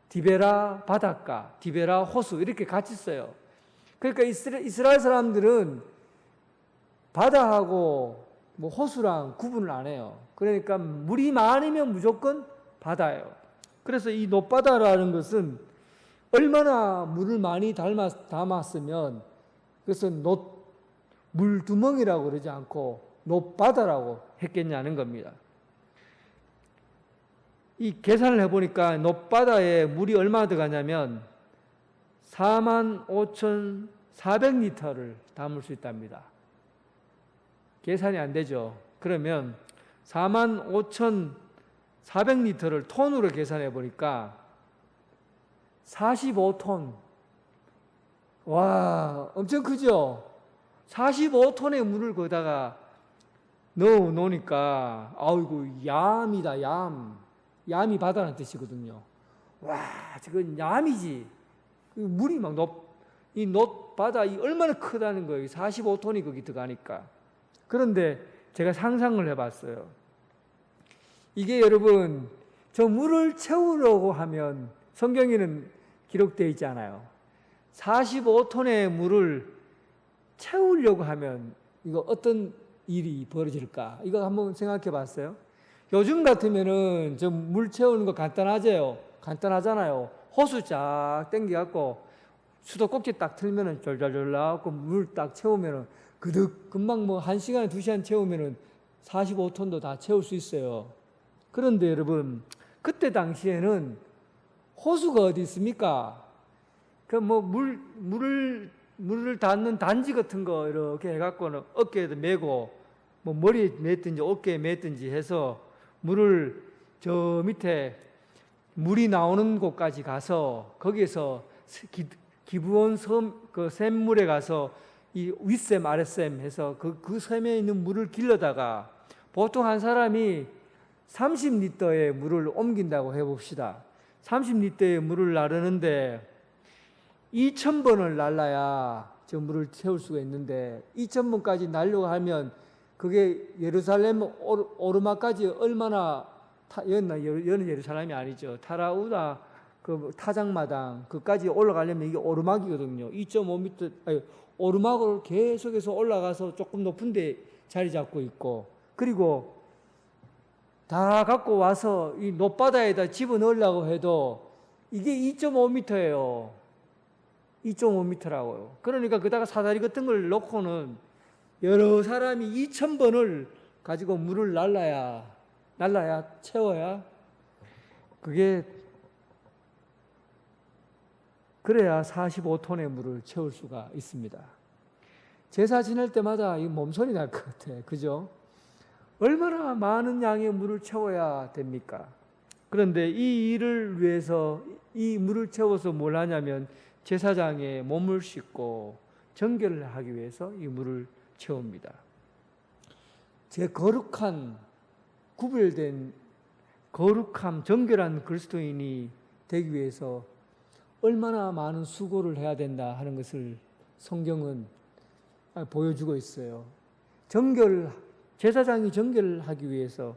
디베라 바닷가, 디베라 호수 이렇게 같이 써요. 그러니까 이스라엘 사람들은 바다하고 뭐 호수랑 구분을 안 해요. 그러니까 물이 많으면 무조건 바다예요. 그래서 이 놋바다라는 것은 얼마나 물을 많이 담았으면 그것은 물두멍이라고 그러지 않고 놋바다라고 했겠냐는 겁니다. 이 계산을 해보니까 놋바다에 물이 얼마나 들어가냐면 45,400리터를 담을 수 있답니다. 계산이 안 되죠. 그러면 45,400리터를 톤으로 계산해 보니까 45톤. 와, 엄청 크죠? 45톤의 물을 거기다가 넣어 놓으니까 아이고 얌이다, 얌. 얌이 바다라는 뜻이거든요. 와, 저건 얌이지. 물이 막 이 놋바다 얼마나 크다는 거예요. 45톤이 거기 들어가니까. 그런데 제가 상상을 해봤어요. 이게 여러분 저 물을 채우려고 하면 성경에는 기록되어 있지 않아요. 45톤의 물을 채우려고 하면 이거 어떤 일이 벌어질까? 이거 한번 생각해 봤어요? 요즘 같으면은 저 물 채우는 거 간단하잖아요. 호수 쫙 땡겨갖고 수도꼭지 딱 틀면은 졸졸졸 나갖고 물 딱 채우면은 그득 금방 뭐 1시간에 2시간 채우면은 45톤도 다 채울 수 있어요. 그런데 여러분, 그때 당시에는 호수가 어디 있습니까? 그 뭐 물을 닿는 단지 같은 거 이렇게 해갖고는 어깨에도 메고 뭐 머리에 맸든지 어깨에 맸든지 해서 물을 저 밑에 물이 나오는 곳까지 가서 거기에서 기부원 그 샘물에 가서 이 윗샘 아랫샘 해서 그 샘에 있는 물을 길러다가 보통 한 사람이 30리터의 물을 옮긴다고 해봅시다. 30리터의 물을 나르는데 2,000번을 날라야 저 물을 채울 수가 있는데 2,000번까지 날려고 하면 그게 예루살렘 오르막까지 얼마나 여는 예루살렘이 아니죠. 타라우다 그 타작마당 그까지 올라가려면 이게 오르막이거든요. 2.5m 아니, 오르막을 계속해서 올라가서 조금 높은 데 자리 잡고 있고 그리고 다 갖고 와서 이 높바다에다 집어넣으려고 해도 이게 2.5m예요. 2.5m라고요. 그러니까 그다가 사다리 같은 걸 놓고는 여러 사람이 2,000번을 가지고 물을 날라야 채워야 그게 그래야 45톤의 물을 채울 수가 있습니다. 제사 지낼 때마다 이 몸소리 날 것 같아. 그죠? 얼마나 많은 양의 물을 채워야 됩니까? 그런데 이 일을 위해서 이 물을 채워서 뭘 하냐면 제사장의 몸을 씻고 정결을 하기 위해서 이 물을 채웁니다. 제 거룩한 구별된 거룩함 정결한 그리스도인이 되기 위해서 얼마나 많은 수고를 해야 된다 하는 것을 성경은 보여주고 있어요. 제사장이 정결하기 위해서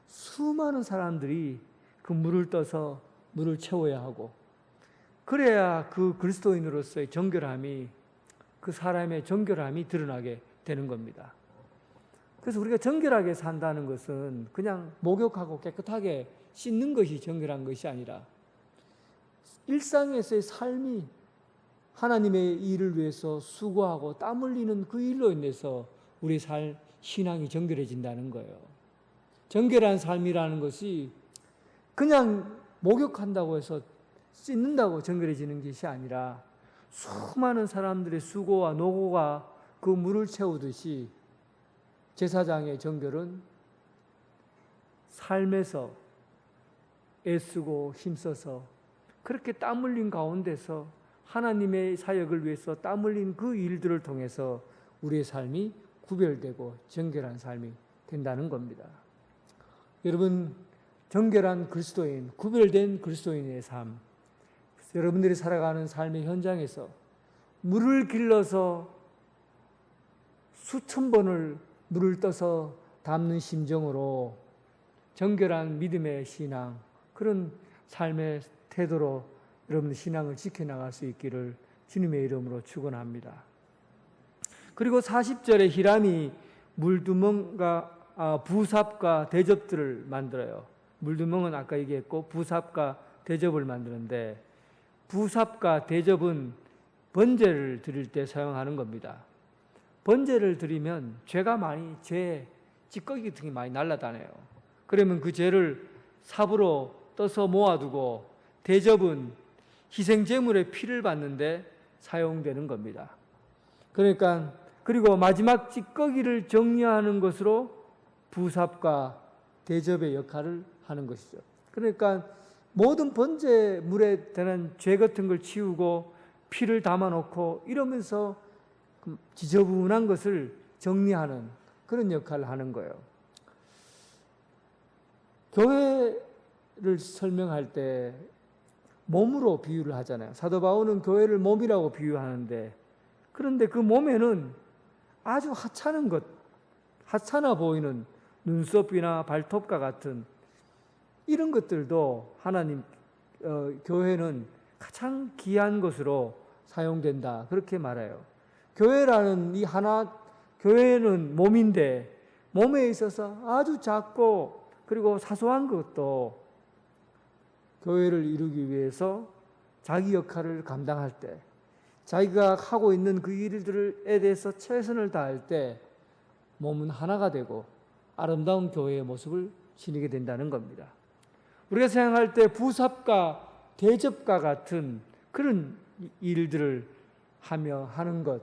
수많은 사람들이 그 물을 떠서 물을 채워야 하고 그래야 그 그리스도인으로서의 정결함이 그 사람의 정결함이 드러나게 되는 겁니다. 그래서 우리가 정결하게 산다는 것은 그냥 목욕하고 깨끗하게 씻는 것이 정결한 것이 아니라 일상에서의 삶이 하나님의 일을 위해서 수고하고 땀 흘리는 그 일로 인해서 우리 신앙이 정결해진다는 거예요. 정결한 삶이라는 것이 그냥 목욕한다고 해서 씻는다고 정결해지는 것이 아니라 수많은 사람들의 수고와 노고가 그 물을 채우듯이 제사장의 정결은 삶에서 애쓰고 힘써서 그렇게 땀 흘린 가운데서 하나님의 사역을 위해서 땀 흘린 그 일들을 통해서 우리의 삶이 구별되고 정결한 삶이 된다는 겁니다. 여러분, 정결한 그리스도인, 구별된 그리스도인의 삶, 여러분들이 살아가는 삶의 현장에서 물을 길러서 수천 번을 물을 떠서 담는 심정으로 정결한 믿음의 신앙, 그런 삶의 태도로 여러분의 신앙을 지켜나갈 수 있기를 주님의 이름으로 축원합니다. 그리고 40절에 히람이 물두멍과 부삽과 대접들을 만들어요. 물두멍은 아까 얘기했고 부삽과 대접을 만드는데 부삽과 대접은 번제를 드릴 때 사용하는 겁니다. 번제를 드리면 죄 찌꺼기 같은 게 많이 날아다녀요. 그러면 그 죄를 삽으로 떠서 모아두고 대접은 희생제물의 피를 받는데 사용되는 겁니다. 그러니까 그리고 마지막 찌꺼기를 정리하는 것으로 부삽과 대접의 역할을 하는 것이죠. 그러니까 모든 번제물에 대한 죄 같은 걸 치우고 피를 담아놓고 이러면서 지저분한 것을 정리하는 그런 역할을 하는 거예요. 교회를 설명할 때 몸으로 비유를 하잖아요. 사도 바울은 교회를 몸이라고 비유하는데 그런데 그 몸에는 아주 하찮아 보이는 눈썹이나 발톱과 같은 이런 것들도 하나님 교회는 가장 귀한 것으로 사용된다 그렇게 말해요. 교회라는 교회는 몸인데 몸에 있어서 아주 작고 그리고 사소한 것도 교회를 이루기 위해서 자기 역할을 감당할 때 자기가 하고 있는 그 일들에 대해서 최선을 다할 때 몸은 하나가 되고 아름다운 교회의 모습을 지니게 된다는 겁니다. 우리가 생각할 때 부삽과 대접과 같은 그런 일들을 하는 것,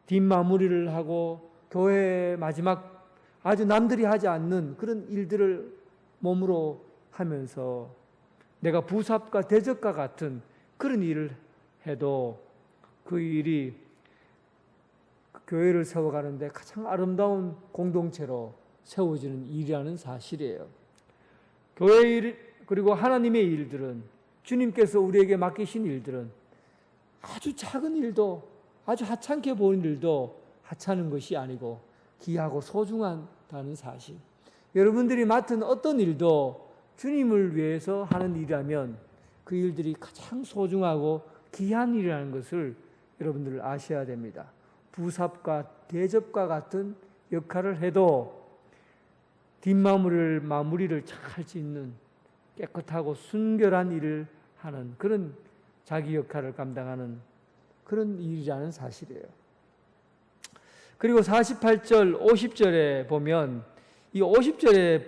뒷마무리를 하고 교회의 마지막 아주 남들이 하지 않는 그런 일들을 몸으로 하면서 내가 부삽과 대접과 같은 그런 일을 해도 그 일이 교회를 세워가는데 가장 아름다운 공동체로 세워지는 일이라는 사실이에요. 교회 일 그리고 하나님의 일들은, 주님께서 우리에게 맡기신 일들은 아주 작은 일도, 아주 하찮게 보이는 일도 하찮은 것이 아니고 귀하고 소중하다는 사실. 여러분들이 맡은 어떤 일도 주님을 위해서 하는 일이라면 그 일들이 가장 소중하고 귀한 일이라는 것을 여러분들 아셔야 됩니다. 부삽과 대접과 같은 역할을 해도 마무리를 잘 할 수 있는 깨끗하고 순결한 일을 하는 그런 자기 역할을 감당하는 그런 일이라는 사실이에요. 그리고 48절, 50절에 보면 이 50절에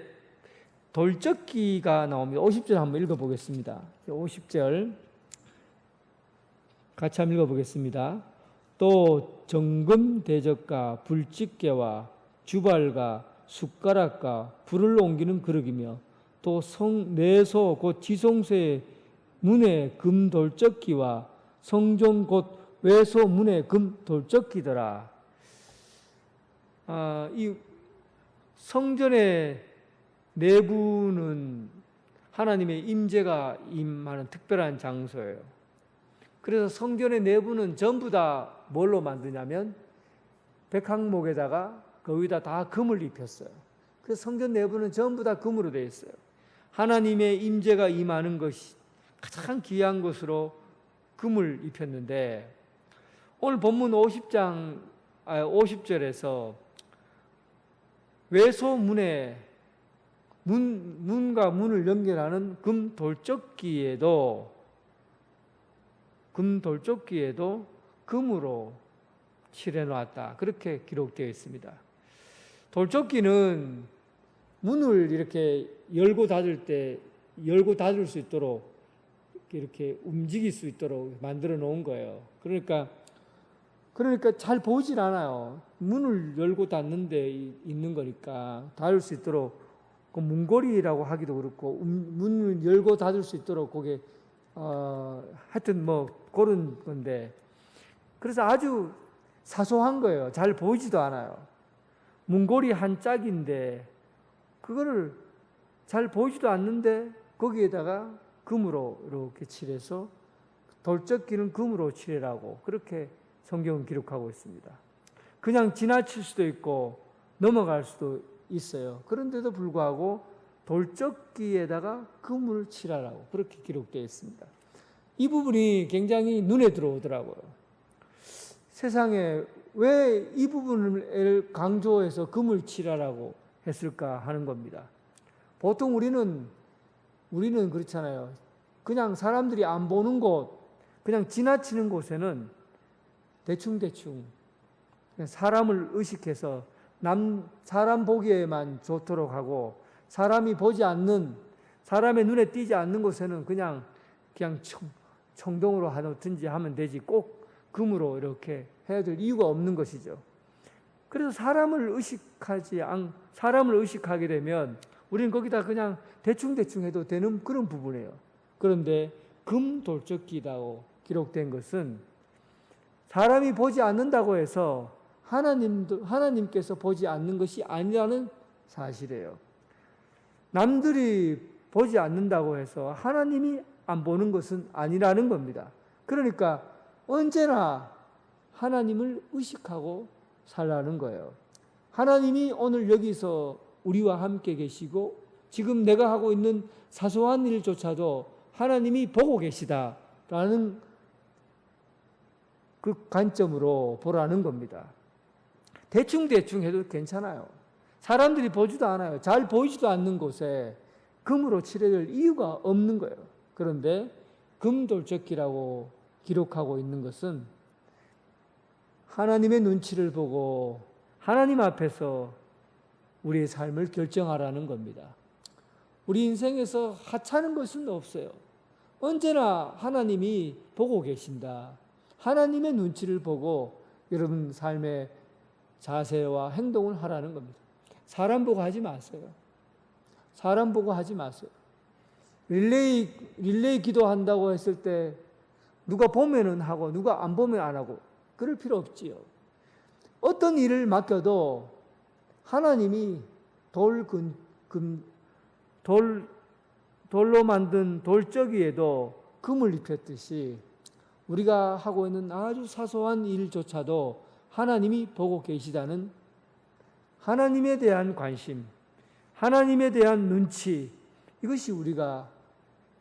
돌적기가 나옵니다. 50절 한번 읽어보겠습니다. 50절 같이 한번 읽어보겠습니다. 또 정금 대접과 불집게와 주발과 숟가락과 불을 옮기는 그릇이며 또 내소 곧 지성소의 문의 금 돌적기와 성전 곧 외소 문의 금 돌적기더라. 이 성전의 내부는 하나님의 임재가 임하는 특별한 장소예요. 그래서 성전의 내부는 전부 다 뭘로 만드냐면 백항목에다가 거기다 다 금을 입혔어요. 그래서 성전 내부는 전부 다 금으로 되어 있어요. 하나님의 임재가 임하는 것이 가장 귀한 것으로 금을 입혔는데 오늘 본문 50절에서 외소문에 문과 문을 연결하는 금 돌적기에도 금으로 칠해 놓았다. 그렇게 기록되어 있습니다. 돌적기는 문을 이렇게 열고 닫을 수 있도록 이렇게 움직일 수 있도록 만들어 놓은 거예요. 그러니까 잘 보이질 않아요. 문을 열고 닫는 데 있는 거니까 닫을 수 있도록 그 문고리라고 하기도 그렇고 문을 열고 닫을 수 있도록 그게 하여튼 뭐 그런 건데 그래서 아주 사소한 거예요. 잘 보이지도 않아요. 문고리 한 짝인데 그거를 잘 보이지도 않는데 거기에다가 금으로 이렇게 칠해서 돌적기는 금으로 칠해라고 그렇게 성경은 기록하고 있습니다. 그냥 지나칠 수도 있고 넘어갈 수도 있어요. 그런데도 불구하고 돌적기에다가 금을 칠하라고 그렇게 기록되어 있습니다. 이 부분이 굉장히 눈에 들어오더라고요. 세상에 왜 이 부분을 강조해서 금을 칠하라고 했을까 하는 겁니다. 보통 우리는 그렇잖아요. 그냥 사람들이 안 보는 곳, 그냥 지나치는 곳에는 대충 사람을 의식해서 사람 보기에만 좋도록 하고 사람이 보지 않는, 사람의 눈에 띄지 않는 곳에는 그냥 청동으로 하든지 하면 되지 꼭 금으로 이렇게 해야 될 이유가 없는 것이죠. 그래서 사람을 의식하게 되면 우리는 거기다 그냥 대충 해도 되는 그런 부분이에요. 그런데 금 돌적기라고 기록된 것은 사람이 보지 않는다고 해서 하나님께서 보지 않는 것이 아니라는 사실이에요. 남들이 보지 않는다고 해서 하나님이 안 보는 것은 아니라는 겁니다. 그러니까 언제나 하나님을 의식하고 살라는 거예요. 하나님이 오늘 여기서 우리와 함께 계시고 지금 내가 하고 있는 사소한 일조차도 하나님이 보고 계시다라는 그 관점으로 보라는 겁니다. 대충 해도 괜찮아요. 사람들이 보지도 않아요. 잘 보이지도 않는 곳에 금으로 칠해줄 이유가 없는 거예요. 그런데 금돌적기라고 기록하고 있는 것은 하나님의 눈치를 보고 하나님 앞에서 우리의 삶을 결정하라는 겁니다. 우리 인생에서 하찮은 것은 없어요. 언제나 하나님이 보고 계신다. 하나님의 눈치를 보고 여러분 삶의 자세와 행동을 하라는 겁니다. 사람 보고 하지 마세요. 사람 보고 하지 마세요. 릴레이 기도한다고 했을 때 누가 보면은 하고 누가 안 보면 안 하고 그럴 필요 없지요. 어떤 일을 맡겨도 하나님이 돌로 만든 돌적이에도 금을 입혔듯이 우리가 하고 있는 아주 사소한 일조차도 하나님이 보고 계시다는 하나님에 대한 관심, 하나님에 대한 눈치, 이것이 우리가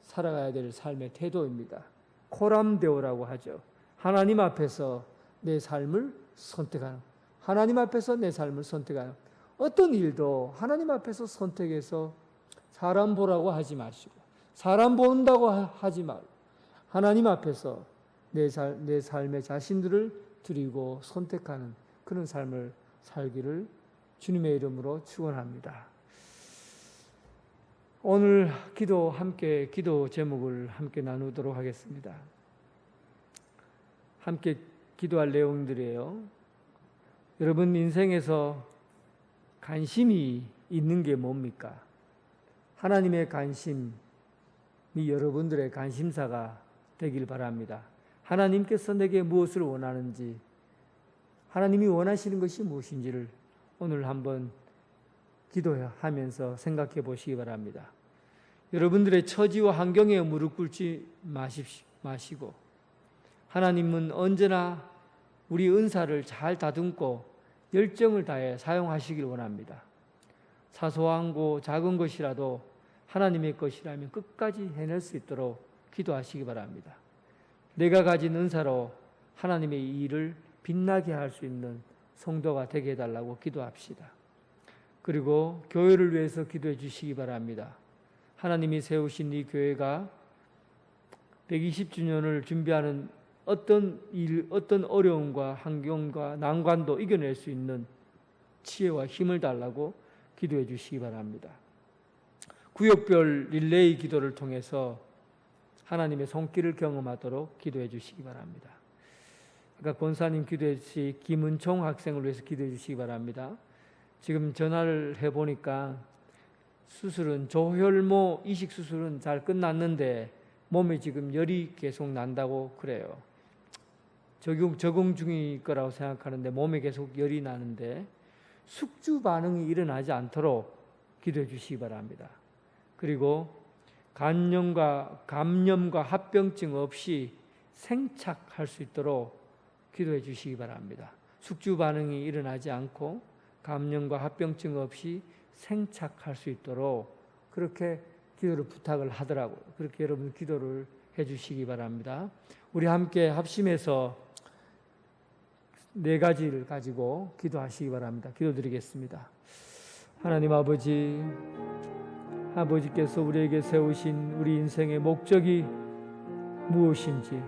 살아가야 될 삶의 태도입니다. 코람데오라고 하죠. 하나님 앞에서 내 삶을 선택하는, 하나님 앞에서 내 삶을 선택하는, 어떤 일도 하나님 앞에서 선택해서 사람 보라고 하지 마시고 사람 본다고 하지 말고 하나님 앞에서 내 삶의 자신들을 드리고 선택하는 그런 삶을 살기를 주님의 이름으로 축원합니다. 오늘 기도 제목을 함께 나누도록 하겠습니다. 함께 기도할 내용들이에요. 여러분 인생에서 관심이 있는 게 뭡니까? 하나님의 관심이 여러분들의 관심사가 되길 바랍니다. 하나님께서 내게 무엇을 원하는지, 하나님이 원하시는 것이 무엇인지를 오늘 한번 기도하면서 생각해 보시기 바랍니다. 여러분들의 처지와 환경에 무릎 꿇지 마시고 하나님은 언제나 우리 은사를 잘 다듬고 열정을 다해 사용하시길 원합니다. 사소하고 작은 것이라도 하나님의 것이라면 끝까지 해낼 수 있도록 기도하시기 바랍니다. 내가 가진 은사로 하나님의 일을 빛나게 할 수 있는 성도가 되게 해달라고 기도합시다. 그리고 교회를 위해서 기도해 주시기 바랍니다. 하나님이 세우신 이 교회가 120주년을 준비하는 어떤 어려움과 환경과 난관도 이겨낼 수 있는 지혜와 힘을 달라고 기도해 주시기 바랍니다. 구역별 릴레이 기도를 통해서 하나님의 손길을 경험하도록 기도해 주시기 바랍니다. 아까 권사님 기도했듯이 김은총 학생을 위해서 기도해 주시기 바랍니다. 지금 전화를 해보니까 수술은 조혈모 이식 수술은 잘 끝났는데 몸에 지금 열이 계속 난다고 그래요. 적응 중일 거라고 생각하는데 몸에 계속 열이 나는데 숙주 반응이 일어나지 않도록 기도해 주시기 바랍니다. 그리고 감염과 합병증 없이 생착할 수 있도록 기도해 주시기 바랍니다. 숙주 반응이 일어나지 않고 감염과 합병증 없이 생착할 수 있도록 그렇게 기도를 부탁을 하더라고요. 그렇게 여러분 기도를 해 주시기 바랍니다. 우리 함께 합심해서 4가지를 가지고 기도하시기 바랍니다. 기도드리겠습니다. 하나님 아버지께서 우리에게 세우신 우리 인생의 목적이 무엇인지,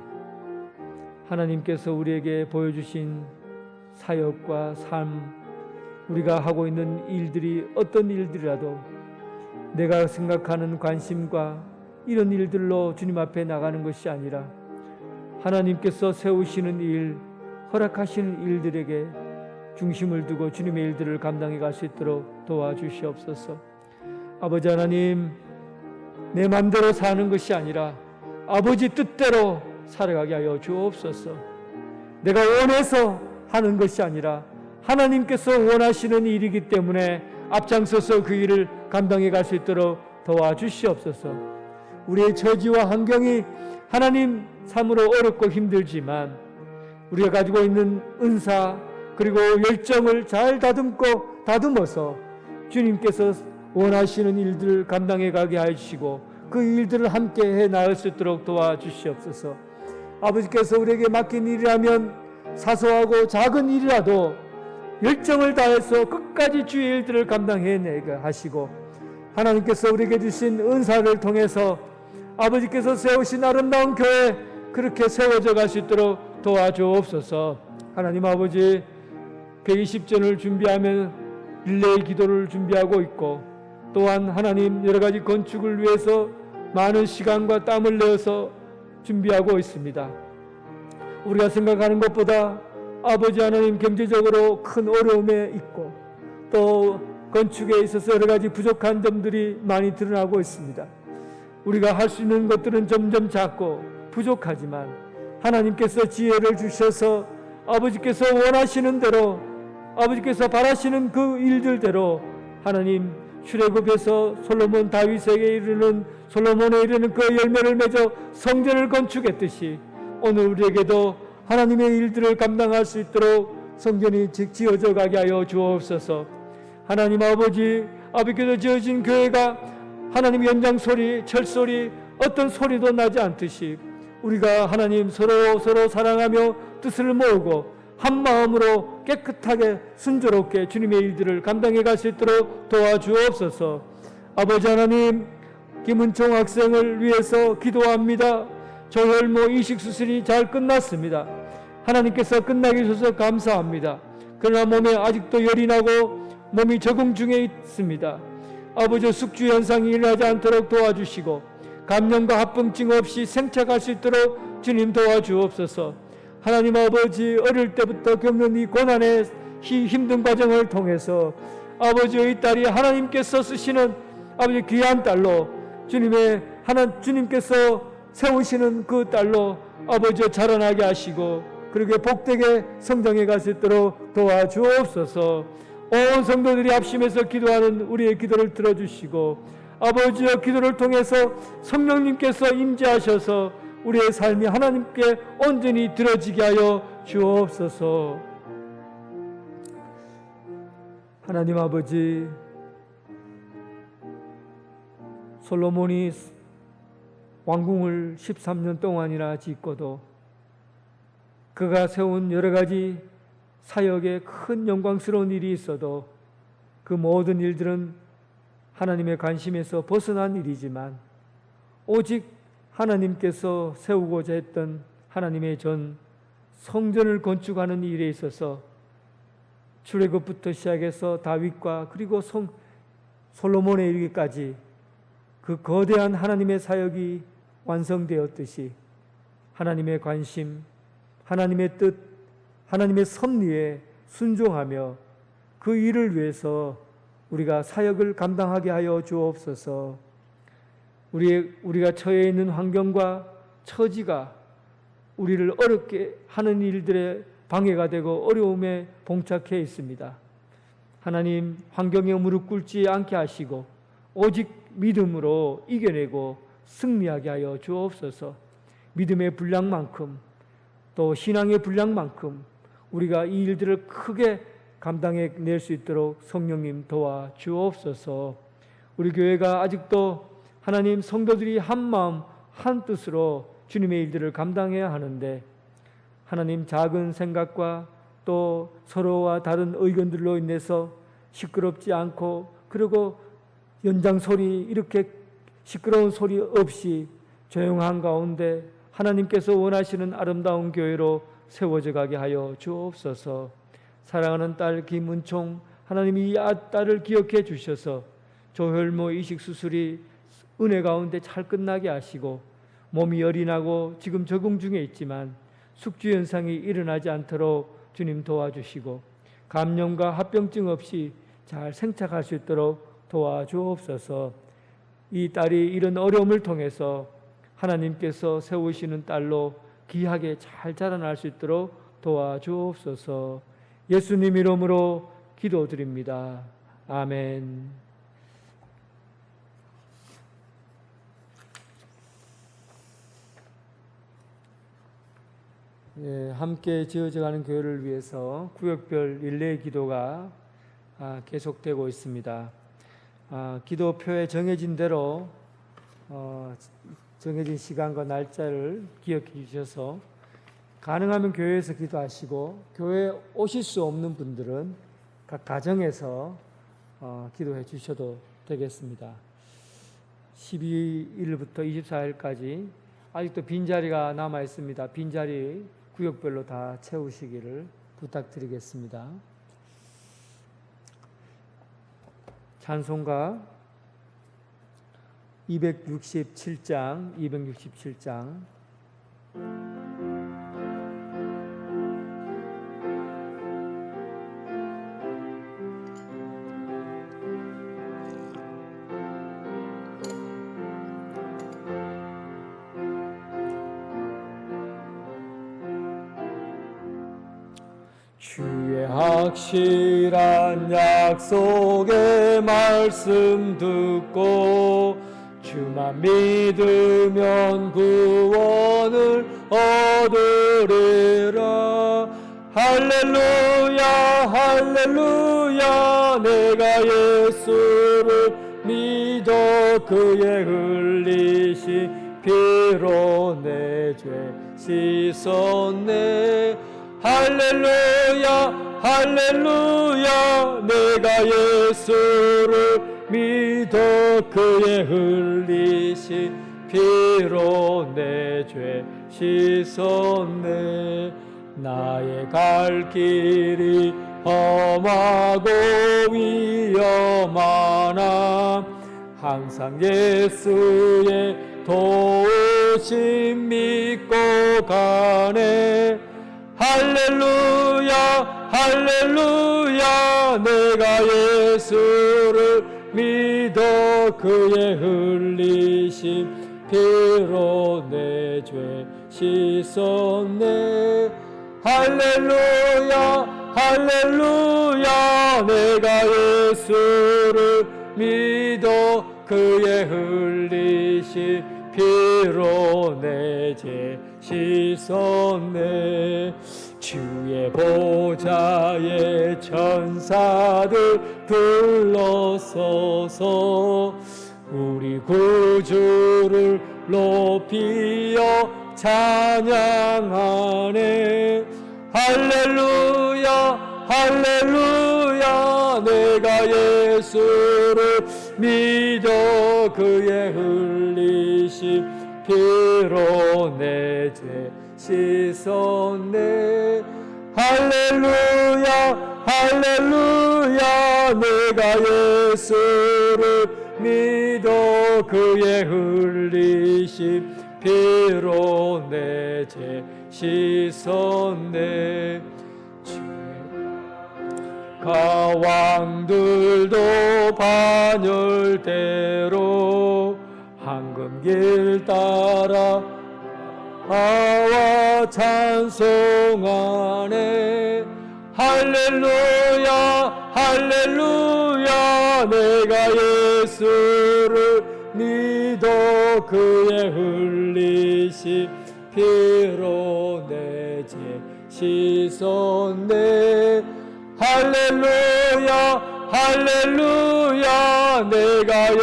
하나님께서 우리에게 보여주신 사역과 삶, 우리가 하고 있는 일들이 어떤 일들이라도 내가 생각하는 관심과 이런 일들로 주님 앞에 나가는 것이 아니라 하나님께서 세우시는 일, 허락하시는 일들에게 중심을 두고 주님의 일들을 감당해 갈 수 있도록 도와주시옵소서. 아버지 하나님, 내 맘대로 사는 것이 아니라 아버지 뜻대로 살아가게 하여 주옵소서. 내가 원해서 하는 것이 아니라 하나님께서 원하시는 일이기 때문에 앞장서서 그 일을 감당해 갈 수 있도록 도와주시옵소서. 우리의 처지와 환경이 하나님 참으로 어렵고 힘들지만 우리가 가지고 있는 은사 그리고 열정을 잘 다듬어서 주님께서 원하시는 일들을 감당해 가게 하시고 그 일들을 함께 해 나갈 수 있도록 도와주시옵소서. 아버지께서 우리에게 맡긴 일이라면 사소하고 작은 일이라도 열정을 다해서 끝까지 주의 일들을 감당해내게 하시고 하나님께서 우리에게 주신 은사를 통해서 아버지께서 세우신 아름다운 교회 그렇게 세워져 갈 수 있도록 도와주옵소서. 하나님 아버지 120전을 준비하면 릴레이 기도를 준비하고 있고, 또한 하나님 여러 가지 건축을 위해서 많은 시간과 땀을 내어서 준비하고 있습니다. 우리가 생각하는 것보다 아버지 하나님 경제적으로 큰 어려움에 있고, 또 건축에 있어서 여러 가지 부족한 점들이 많이 드러나고 있습니다. 우리가 할 수 있는 것들은 점점 작고 부족하지만 하나님께서 지혜를 주셔서 아버지께서 원하시는 대로, 아버지께서 바라시는 그 일들대로 하나님 출애굽에서 솔로몬 다윗에게 이르는, 솔로몬에 이르는 그 열매를 맺어 성전을 건축했듯이 오늘 우리에게도 하나님의 일들을 감당할 수 있도록 성전이 지어져 가게 하여 주옵소서. 하나님 아버지, 아버지께서 지어진 교회가 하나님 연장소리, 철소리, 어떤 소리도 나지 않듯이 우리가 하나님 서로 사랑하며 뜻을 모으고 한 마음으로 깨끗하게 순조롭게 주님의 일들을 감당해 갈 수 있도록 도와주옵소서. 아버지 하나님, 김은총 학생을 위해서 기도합니다. 조혈모 이식수술이 잘 끝났습니다. 하나님께서 끝나게 해주셔서 감사합니다. 그러나 몸에 아직도 열이 나고 몸이 적응 중에 있습니다. 아버지, 숙주 현상이 일어나지 않도록 도와주시고 감염과 합병증 없이 생착할 수 있도록 주님 도와주옵소서. 하나님 아버지, 어릴 때부터 겪는 이 고난의 힘든 과정을 통해서 아버지의 딸이 하나님께서 쓰시는 아버지 귀한 딸로, 주님께서 세우시는 그 딸로 아버지 자라나게 하시고 그렇게 복되게 성장해 갈 수 있도록 도와주옵소서. 온 성도들이 합심해서 기도하는 우리의 기도를 들어주시고 아버지의 기도를 통해서 성령님께서 임재하셔서 우리의 삶이 하나님께 온전히 드려지게 하여 주옵소서. 하나님 아버지, 솔로몬이 왕궁을 13년 동안이나 짓고도 그가 세운 여러 가지 사역에 큰 영광스러운 일이 있어도 그 모든 일들은 하나님의 관심에서 벗어난 일이지만 오직 하나님께서 세우고자 했던 하나님의 전 성전을 건축하는 일에 있어서 출애굽부터 시작해서 다윗과 그리고 솔로몬에 이르기까지 그 거대한 하나님의 사역이 완성되었듯이 하나님의 관심, 하나님의 뜻, 하나님의 섭리에 순종하며 그 일을 위해서 우리가 사역을 감당하게 하여 주옵소서. 우리가 처해 있는 환경과 처지가 우리를 어렵게 하는 일들에 방해가 되고 어려움에 봉착해 있습니다. 하나님, 환경에 무릎 꿇지 않게 하시고 오직 믿음으로 이겨내고 승리하게 하여 주옵소서. 믿음의 분량만큼 또 신앙의 분량만큼 우리가 이 일들을 크게 감당해 낼 수 있도록 성령님 도와 주옵소서. 우리 교회가 아직도 하나님 성도들이 한 마음 한 뜻으로 주님의 일들을 감당해야 하는데 하나님 작은 생각과 또 서로와 다른 의견들로 인해서 시끄럽지 않고 그리고 연장 소리 이렇게 시끄러운 소리 없이 조용한 가운데 하나님께서 원하시는 아름다운 교회로 세워져 가게 하여 주옵소서. 사랑하는 딸 김은총, 하나님이 이 딸을 기억해 주셔서 조혈모 이식 수술이 은혜 가운데 잘 끝나게 하시고 몸이 열이 나고 지금 적응 중에 있지만 숙주 현상이 일어나지 않도록 주님 도와주시고 감염과 합병증 없이 잘 생착할 수 있도록 도와주옵소서. 이 딸이 이런 어려움을 통해서 하나님께서 세우시는 딸로 귀하게 잘 자라날 수 있도록 도와주옵소서. 예수님 이름으로 기도드립니다. 아멘. 예, 함께 지어져가는 교회를 위해서 구역별 릴레이 기도가 계속되고 있습니다. 기도표에 정해진 대로 정해진 시간과 날짜를 기억해 주셔서 가능하면 교회에서 기도하시고 교회에 오실 수 없는 분들은 각 가정에서 기도해 주셔도 되겠습니다. 12일부터 24일까지 아직도 빈자리가 남아 있습니다. 빈자리 구역별로 다 채우시기를 부탁드리겠습니다. 찬송가 267장 주의 확실한 약속의 말씀 듣고 주만 믿으면 구원을 얻으리라. 할렐루야 할렐루야 내가 예수를 믿어 그의 흘리신 피로 내 죄 씻었네. 할렐루야 할렐루야 내가 예수를 믿어 그의 흘리신 피로 내 죄 씻었네. 나의 갈 길이 험하고 위험하나 항상 예수의 도우심 믿고 가네. 할렐루야 할렐루야 내가 예수를 믿어 그의 흘리신 피로 내 죄 씻었네. 할렐루야 할렐루야 내가 예수를 믿어 그의 흘리신 피로 내 죄 씻었네. 주의 보좌에 천사들 둘러서서 우리 구주를 높이어 찬양하네. 할렐루야 할렐루야 내가 예수를 믿어 그의 흘리신 피로 내 죄 씻었네. 할렐루야 할렐루야 내가 예수를 믿어 그의 흘리신 피로 내 죄 씻었네. 가왕들도 반열대로 황금길 따라 아와 찬송하네. 할렐루야 할렐루야 내가 예수를 믿어 그의 흘리신 피로 내 죄 씻었네. 할렐루야 할렐루야 내가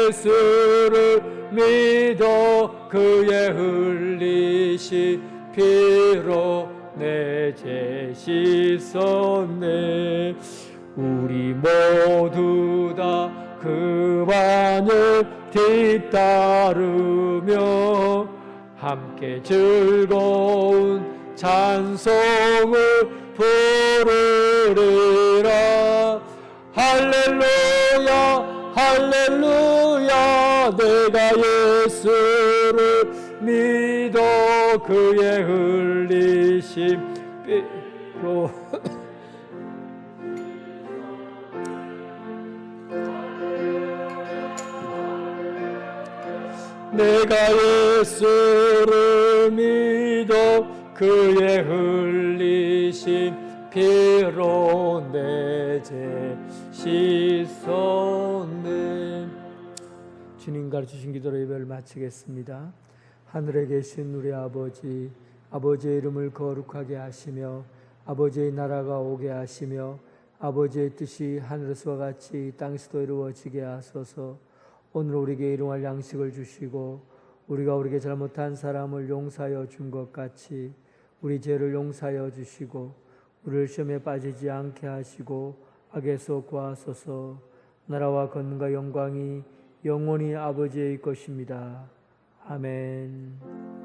예수를 믿어 그의 흘리신 피로 내 죄 씻었네. 우리 모두 다 그 반을 뒤따르며 함께 즐거운 찬송을 부르리라. 할렐루야 할렐루야 내가 예수를 믿어 그의 흘리신 피로 내가 예수를 믿어 그의 흘리신 피로 내 죄 씻었네. 주님 가르치신 기도로 예배를 마치겠습니다. 하늘에 계신 우리 아버지, 아버지의 이름을 거룩하게 하시며 아버지의 나라가 오게 하시며 아버지의 뜻이 하늘에서와 같이 땅에서도 이루어지게 하소서. 오늘 우리에게 일용할 양식을 주시고 우리가 우리에게 잘못한 사람을 용서하여 준 것 같이 우리 죄를 용서하여 주시고 우리를 시험에 빠지지 않게 하시고 악에서 구하소서. 나라와 권능과 영광이 영원히 아버지의 것입니다. 아멘.